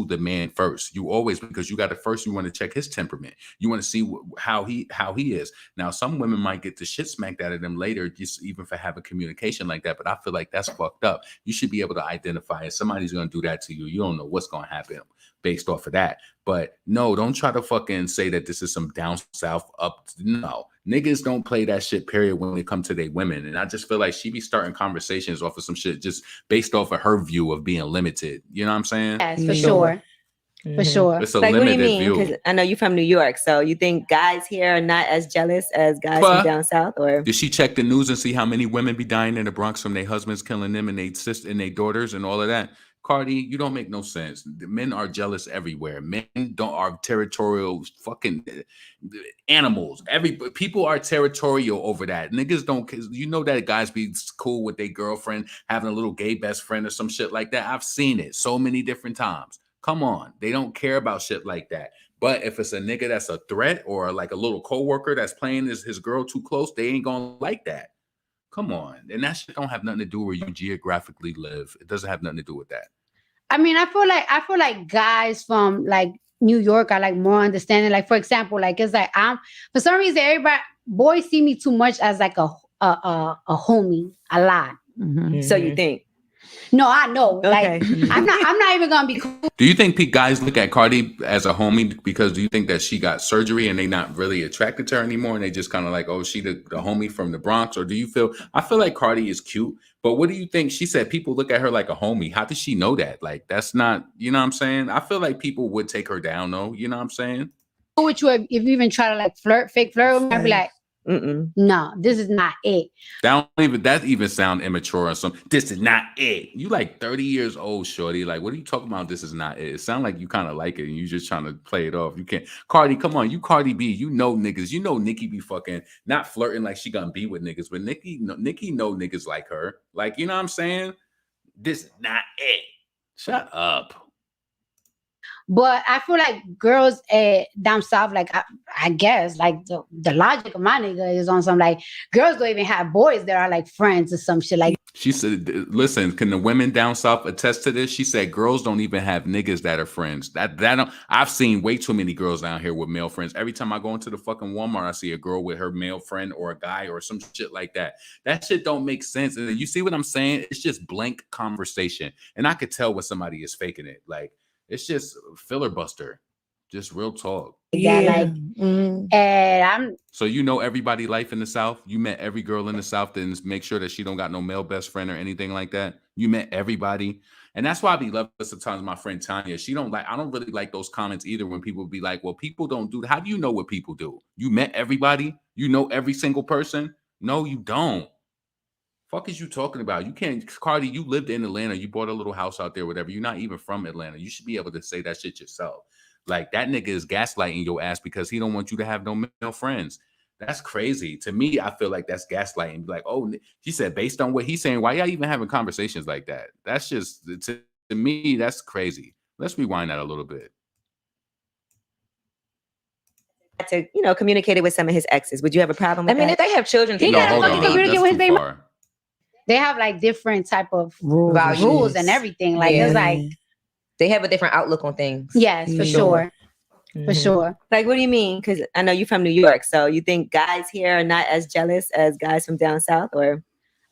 the man first. You always, because you got to first, you want to check his temperament. You want to see how he is. Now, some women might get the shit smacked out of them later, just even for having communication like that. But I feel like that's fucked up. You should be able to identify if somebody's going to do that to you. You don't know what's going to happen based off of that. But no, don't try to fucking say that this is some down south up. No, niggas don't play that shit, period, when it comes to their women. And I just feel like she be starting conversations off of some shit just based off of her view of being limited. You know what I'm saying? Yes, for sure. For sure. It's a like, limited what do you mean? view. Because I know you're from New York, so you think guys here are not as jealous as guys from down south, or did she check the news and see how many women be dying in the Bronx from their husbands killing them and their sisters and their daughters and all of that? Cardi, you don't make no sense. The men are jealous everywhere. Men are territorial fucking animals. People are territorial over that. Niggas don't, you know that guys be cool with their girlfriend having a little gay best friend or some shit like that. I've seen it so many different times. Come on, they don't care about shit like that. But if it's a nigga that's a threat or like a little coworker that's playing his girl too close, they ain't gonna like that. Come on. And that shit don't have nothing to do where you geographically live. It doesn't have nothing to do with that. I mean, I feel like guys from like New York are like more understanding. Like, for example, like it's like for some reason boys see me too much as like a homie a lot. Mm-hmm. So you think? No, I know. Okay. Like I'm not even gonna be cool. Do you think guys look at Cardi as a homie because do you think that she got surgery and they not really attracted to her anymore and they just kind of like, oh, she the homie from the Bronx? Or do you feel, I feel like Cardi is cute, but what do you think? She said people look at her like a homie. How does she know that? Like, that's not, you know what I'm saying? I feel like people would take her down though. You know what I'm saying? With you if you even try to like fake flirt with me, I'd be like, no, this is not it. That even sound immature or something. This is not it. You like 30 years old, shorty. Like, what are you talking about? This is not it. It sounds like you kind of like it and you just trying to play it off. You can't. Cardi, come on. You Cardi B. You know niggas. You know Nicki be fucking not flirting like she gonna be with niggas, but Nicki know niggas like her. Like, you know what I'm saying? This is not it. Shut up. But I feel like girls down south, like I guess, like the logic of my nigga is on some like girls don't even have boys that are like friends or some shit like. She said, "Listen, can the women down south attest to this?" She said, "Girls don't even have niggas that are friends. I've seen way too many girls down here with male friends. Every time I go into the fucking Walmart, I see a girl with her male friend or a guy or some shit like that. That shit don't make sense. And you see what I'm saying? It's just blank conversation, and I could tell when somebody is faking it. Like." It's just filler buster, just real talk. Yeah, and So you know everybody life in the South. You met every girl in the South, and make sure that she don't got no male best friend or anything like that. You met everybody, and that's why I be loving sometimes my friend Tanya. She don't like. I don't really like those comments either when people be like, "Well, people don't do." How do you know what people do? You met everybody. You know every single person. No, you don't. Fuck is you talking about? You can't, Cardi, you lived in Atlanta. You bought a little house out there, whatever. You're not even from Atlanta. You should be able to say that shit yourself. Like, that nigga is gaslighting your ass because he don't want you to have no male friends. That's crazy. To me, I feel like that's gaslighting. Like, oh, she said, based on what he's saying, why y'all even having conversations like that? That's just, to me, that's crazy. Let's rewind that a little bit. To, communicate it with some of his exes. Would you have a problem with that? I mean, if they have children, he gotta fucking communicate with his baby. They have like different type of rules and everything. Like it's like they have a different outlook on things. Yes, for sure. For sure. Like, what do you mean? Because I know you're from New York, so you think guys here are not as jealous as guys from down south, or?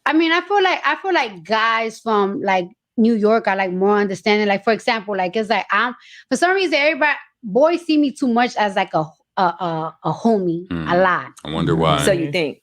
I mean, I feel like guys from like New York are like more understanding. Like, for example, like it's like for some reason boys see me too much as like a homie a lot. I wonder why. So you think?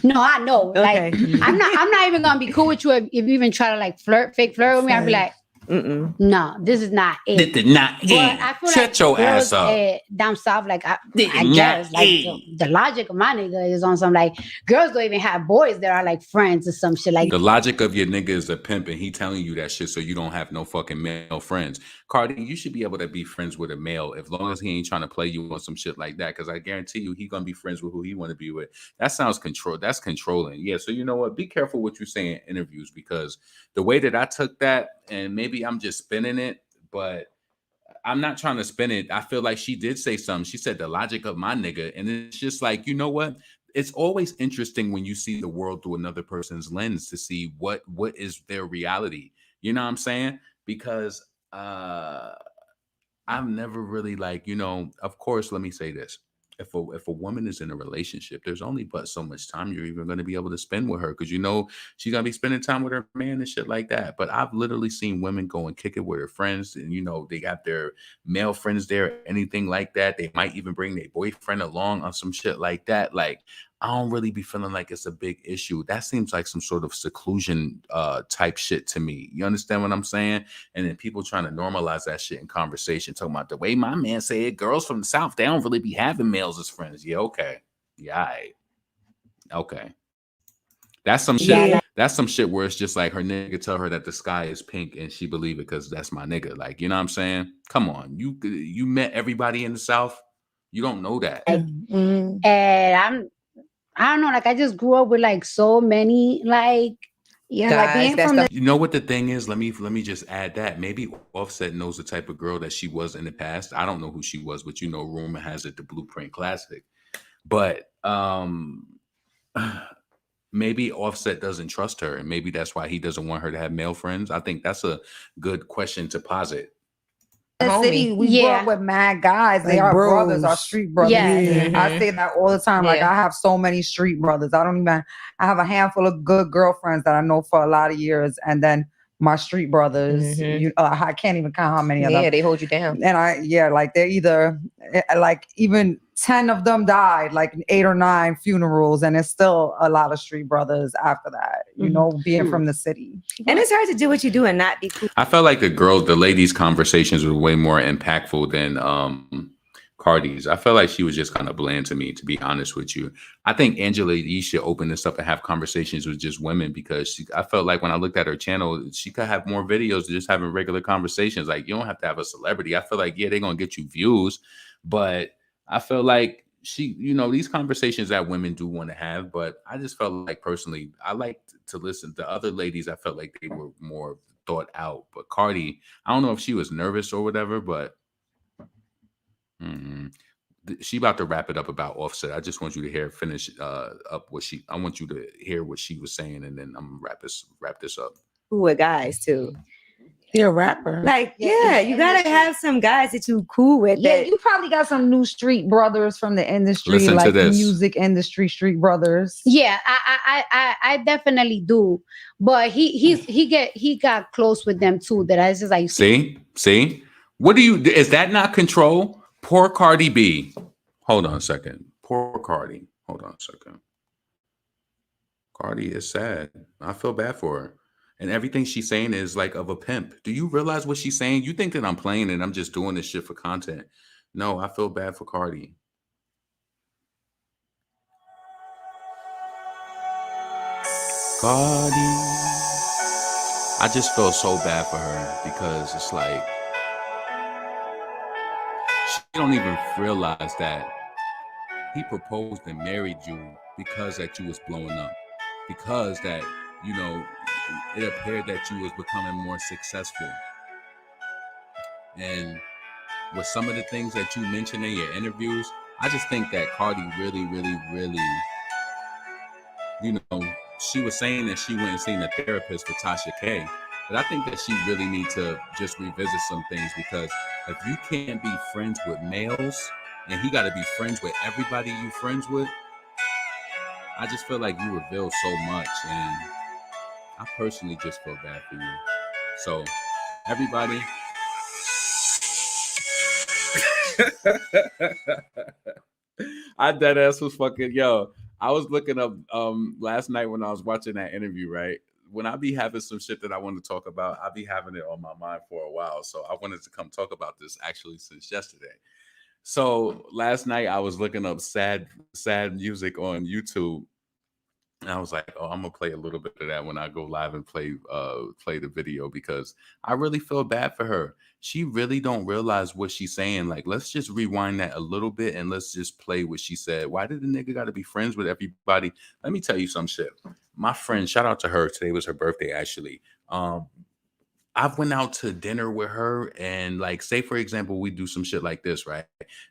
No, I know. Okay. Like I'm not even gonna be cool with you if you even try to like fake flirt with me. I'd be like, no, this is not it. This is not it. I feel Shut like your girls, ass up. Down south, like I guess, like the logic of my nigga is on some like girls don't even have boys that are like friends or some shit like. The logic of your nigga is a pimp, and he telling you that shit so you don't have no fucking male friends. Cardi, you should be able to be friends with a male as long as he ain't trying to play you on some shit like that. Because I guarantee you, he gonna be friends with who he want to be with. That sounds control. That's controlling. Yeah. So you know what? Be careful what you say in interviews because the way that I took that, and maybe I'm just spinning it, but I'm not trying to spin it. I feel like she did say something. She said the logic of my nigga, and it's just like, you know what? It's always interesting when you see the world through another person's lens to see what is their reality. You know what I'm saying? Because I've never really like, of course, let me say this. If a woman is in a relationship, there's only but so much time you're even going to be able to spend with her because she's going to be spending time with her man and shit like that. But I've literally seen women go and kick it with her friends and, they got their male friends there, anything like that. They might even bring their boyfriend along on some shit like that. Like, I don't really be feeling like it's a big issue. That seems like some sort of seclusion type shit to me. You understand what I'm saying? And then people trying to normalize that shit in conversation, talking about the way my man said, girls from the South, they don't really be having males as friends. Yeah, okay. Yeah, all right. Okay. That's some shit. That's some shit where it's just like her nigga tell her that the sky is pink and she believe it because that's my nigga. Like, you know what I'm saying? Come on, you met everybody in the South. You don't know that. And I don't know, like I just grew up with like so many like like being from the You know what the thing is? Let me just add that maybe Offset knows the type of girl that she was in the past. I don't know who she was, but you know, rumor has it the Blueprint Classic. But maybe Offset doesn't trust her, and maybe that's why he doesn't want her to have male friends. I think that's a good question to posit. The city, we grew up with mad guys. They Like are bros. brothers, are street brothers. Yes. I say that all the time. Like Yeah. I have so many street brothers. I have a handful of good girlfriends that I know for a lot of years, and then my street brothers. I can't even count how many of them. Yeah, they hold you down. And like they're either like even 10 of them died, like 8 or 9 funerals, and it's still a lot of street brothers after that. You know, being from the city. And it's hard to do what you do and not be cool. I felt like the ladies' conversations were way more impactful than Cardi's. I felt like she was just kind of bland to me, to be honest with you. I think Angela Yee should open this up and have conversations with just women, because I felt like when I looked at her channel, she could have more videos of just having regular conversations. Like, you don't have to have a celebrity. I feel like, yeah, they're going to get you views, but I feel like these conversations that women do want to have, but I just felt like personally, I liked to listen to other ladies. I felt like they were more thought out, but Cardi, I don't know if she was nervous or whatever, but she about to wrap it up about Offset. I just want you to finish up I want you to hear what she was saying, and then I'm gonna wrap this up. Who with guys too? You're a rapper. Like, yeah, you gotta have some guys that you cool with. Yeah, that you probably got some new street brothers from the industry, Listen to like this. music industry street brothers. Yeah, I definitely do. But he got close with them too. That I was just like, See, what is that not control? Poor Cardi B. Hold on a second. Poor Cardi. Hold on a second. Cardi is sad. I feel bad for her. And everything she's saying is like of a pimp. Do you realize what she's saying? You think that I'm playing and I'm just doing this shit for content. No, I feel bad for Cardi. Cardi. I just feel so bad for her, because it's like she don't even realize that he proposed and married you because that you was blowing up, because that it appeared that you was becoming more successful. And with some of the things that you mentioned in your interviews, I just think that Cardi really, really, really, she was saying that she went and seen a therapist for Tasha K. But I think that she really needs to just revisit some things, because if you can't be friends with males and he got to be friends with everybody you friends with, I just feel like you reveal so much, and I personally just feel bad for you. So, everybody. I dead ass was fucking, I was looking up last night when I was watching that interview, right? When I be having some shit that I want to talk about, I be having it on my mind for a while. So I wanted to come talk about this actually since yesterday. So last night I was looking up sad music on YouTube. And I was like, oh, I'm gonna play a little bit of that when I go live and play the video, because I really feel bad for her. She really don't realize what she's saying. Like, let's just rewind that a little bit and let's just play what she said. Why did the nigga gotta be friends with everybody? Let me tell you some shit. My friend, shout out to her. Today was her birthday, actually. I went out to dinner with her, and like, say for example, we do some shit like this, right?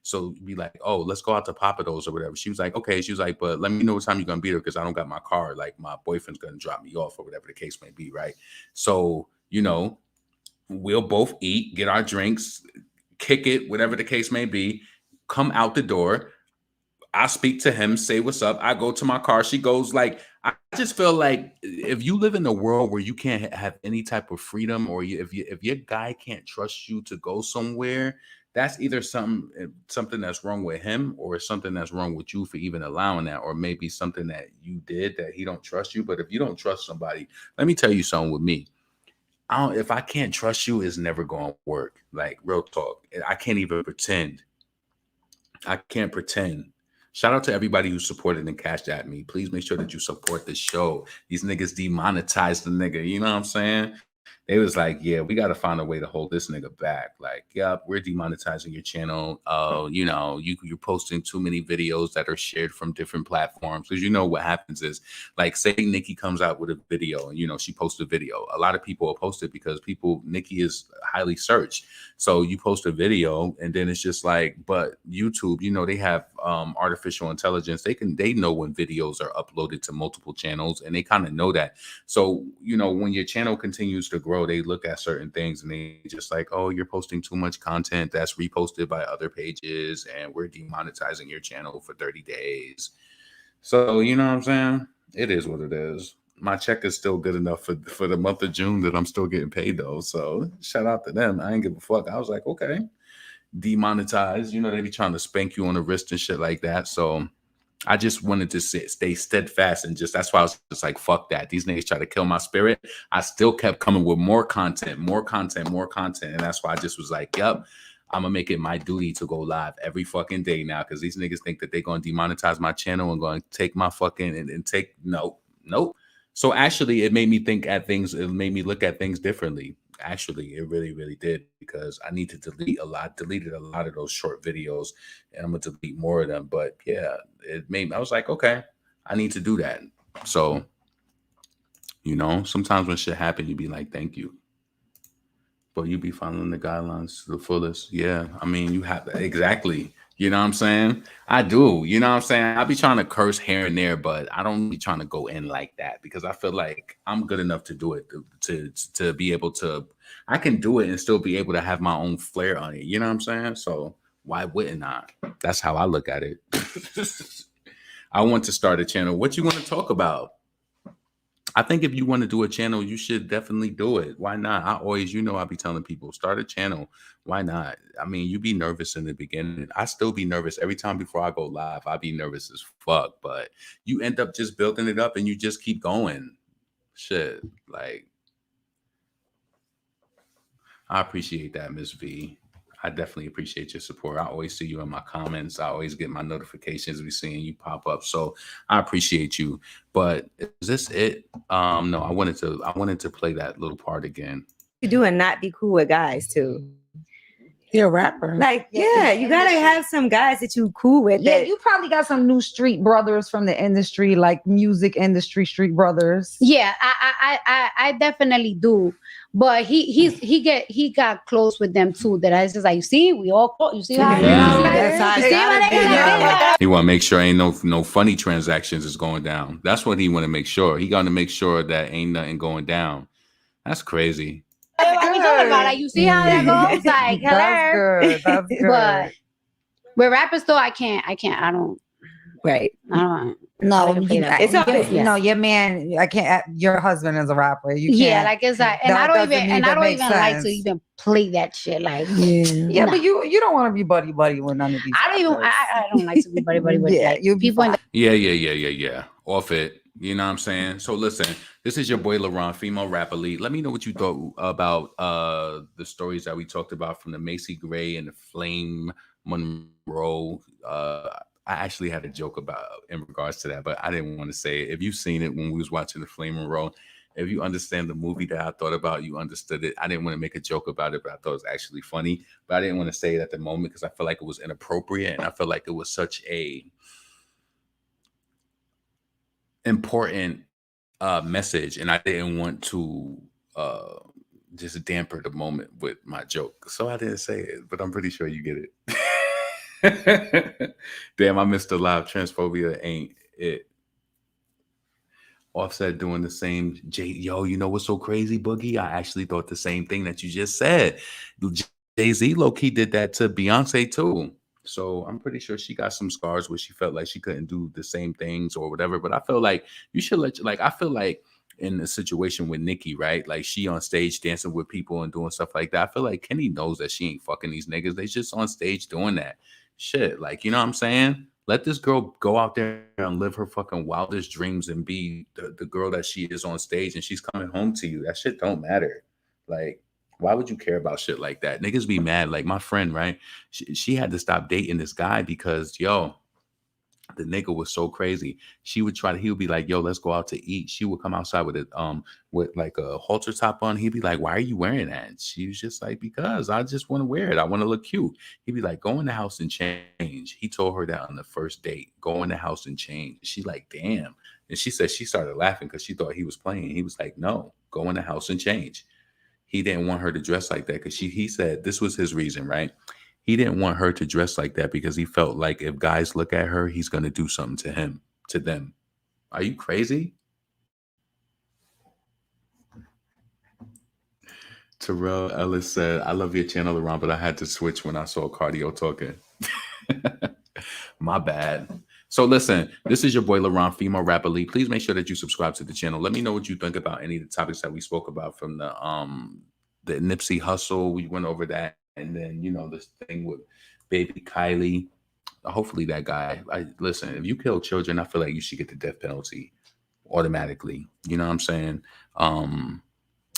So be like, oh, let's go out to Papa Do's or whatever. She was like, okay. She was like, but let me know what time you're gonna be there, because I don't got my car. Like, my boyfriend's gonna drop me off or whatever the case may be, right? So, we'll both eat, get our drinks, kick it, whatever the case may be, come out the door. I speak to him, say what's up. I go to my car. She goes, like, I just feel like if you live in a world where you can't have any type of freedom, or if your guy can't trust you to go somewhere, that's either something that's wrong with him, or something that's wrong with you for even allowing that, or maybe something that you did that he don't trust you. But if you don't trust somebody, let me tell you something with me. If I can't trust you, it's never going to work. Like, real talk. I can't even pretend. I can't pretend Shout out to everybody who supported and cashed at me. Please make sure that you support the show. These niggas demonetized the nigga. You know what I'm saying? They was like, yeah, we got to find a way to hold this nigga back. Like, yep, we're demonetizing your channel. You know, you're posting too many videos that are shared from different platforms. Because you know what happens is, like, say Nikki comes out with a video and, you know, she posts a video. A lot of people will post it because Nikki is highly searched. So you post a video and then it's just like, but YouTube, you know, they have artificial intelligence. They know when videos are uploaded to multiple channels and they kind of know that. So, you know, when your channel continues to grow, they look at certain things and they just like, oh, you're posting too much content that's reposted by other pages and we're demonetizing your channel for 30 days. So, you know what I'm saying? It is what it is. My check is still good enough for the month of June that I'm still getting paid though. So shout out to them. I ain't give a fuck. I was like, okay, demonetize. You know, they be trying to spank you on the wrist and shit like that. So I just wanted to stay steadfast and that's why I was just like, fuck that. These niggas try to kill my spirit. I still kept coming with more content. And that's why I just was like, yep, I'm gonna make it my duty to go live every fucking day now. Cause these niggas think that they're gonna demonetize my channel and going to take my fucking and take nope. So actually it made me think at things. It made me look at things differently. Actually, it really, really did, because I need to deleted a lot of those short videos and I'm gonna delete more of them. But yeah, I was like, okay, I need to do that. So, you know, sometimes when shit happen, you be like, thank you. But you be following the guidelines to the fullest. Yeah, I mean, you have to, exactly. You know what I'm saying? I do. You know what I'm saying? I be trying to curse here and there, but I don't be trying to go in like that because I feel like I'm good enough to do it to be able to. I can do it and still be able to have my own flair on it. You know what I'm saying? So why wouldn't I? That's how I look at it. I want to start a channel. What you want to talk about? I think if you want to do a channel, you should definitely do it. Why not? I always, you know, I be telling people, start a channel. Why not? I mean, you be nervous in the beginning. I still be nervous every time before I go live. I be nervous as fuck, but you end up just building it up and you just keep going. Shit, like, I appreciate that, Miss V. I definitely appreciate your support. I always see you in my comments. I always get my notifications. We seeing you pop up. So I appreciate you. But is this it? No, I wanted to play that little part again. You do and not be cool with guys too. You're a rapper. Like, yeah, you gotta have some guys that you cool with. Yeah, you probably got some new street brothers from the industry, like music industry street brothers. Yeah, I definitely do. But he got close with them too. That I was just like, you see, we all close. You see how he want to make sure ain't no funny transactions is going down. That's what he want to make sure. He got to make sure that ain't nothing going down. That's crazy. Like, you see how that goes? Like, hello. That's good. But with rappers though, I don't. Right. I don't. No, it's okay. You know, your man. I can't. Your husband is a rapper. You can't. Yeah, like it's like, and I don't even like to even play that shit. Like, yeah, but you don't want to be buddy with none of these. I don't like to be buddy with. Yeah, you people. Yeah. Off it. You know what I'm saying? So listen, this is your boy LaRon, female rapper lead. Let me know what you thought about the stories that we talked about from the Macy Gray and the Flame Monroe. I actually had a joke about in regards to that, but I didn't want to say it. If you've seen it when we was watching the Flame Monroe, if you understand the movie that I thought about, you understood it. I didn't want to make a joke about it, but I thought it was actually funny. But I didn't want to say it at the moment because I feel like it was inappropriate, and I feel like it was such a important message, and I didn't want to just damper the moment with my joke, so I didn't say it. But I'm pretty sure you get it. Damn, I missed the live. Transphobia ain't it. Offset doing the same. Yo, you know what's so crazy, Boogie? I actually thought the same thing that you just said. Jay-Z low-key did that to Beyonce too. So I'm pretty sure she got some scars where she felt like she couldn't do the same things or whatever. But I feel like you should I feel like in the situation with Nicki, right? Like she on stage dancing with people and doing stuff like that. I feel like Kenny knows that she ain't fucking these niggas. They just on stage doing that shit. Like, you know what I'm saying? Let this girl go out there and live her fucking wildest dreams and be the girl that she is on stage, and she's coming home to you. That shit don't matter. Like, why would you care about shit like that? Niggas be mad. Like my friend, right? She had to stop dating this guy because, yo, The nigga was so crazy. He would be like, yo, let's go out to eat. She would come outside with like a halter top on. He'd be like, why are you wearing that? And she was just like, because I just want to wear it. I want to look cute. He'd be like, go in the house and change. He told her that on the first date. Go in the house and change. She like, damn. And she said she started laughing because she thought he was playing. He was like, no, go in the house and change. He didn't want her to dress like that because he said this was his reason, right? He didn't want her to dress like that because he felt like if guys look at her, he's going to do something to them. Are you crazy? Terrell Ellis said, I love your channel, LaRon, but I had to switch when I saw Cardio talking. My bad. So listen, this is your boy LaRon, female rapper lead. Please make sure that you subscribe to the channel. Let me know what you think about any of the topics that we spoke about from the Nipsey Hussle. We went over that. And then, you know, this thing with baby Kylie. Hopefully that guy, listen, if you kill children, I feel like you should get the death penalty automatically. You know what I'm saying?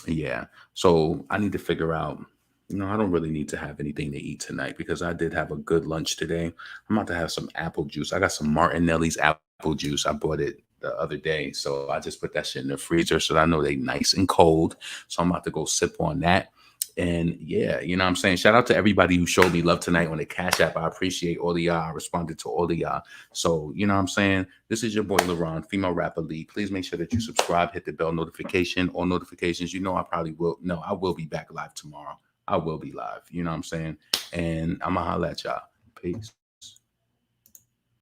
Yeah. So I need to figure out, you know, I don't really need to have anything to eat tonight because I did have a good lunch today. I'm about to have some apple juice. I got some Martinelli's apple juice. I bought it the other day. So I just put that shit in the freezer so that I know they nice and cold. So I'm about to go sip on that. And yeah, you know what I'm saying? Shout out to everybody who showed me love tonight on the Cash App. I appreciate all of y'all. I responded to all of y'all. So, you know what I'm saying? This is your boy LaRon, female rapper lead. Please make sure that you subscribe, hit the bell notification, all notifications. You know, I will be back live tomorrow. I will be live. You know what I'm saying? And I'm going to holler at y'all. Peace.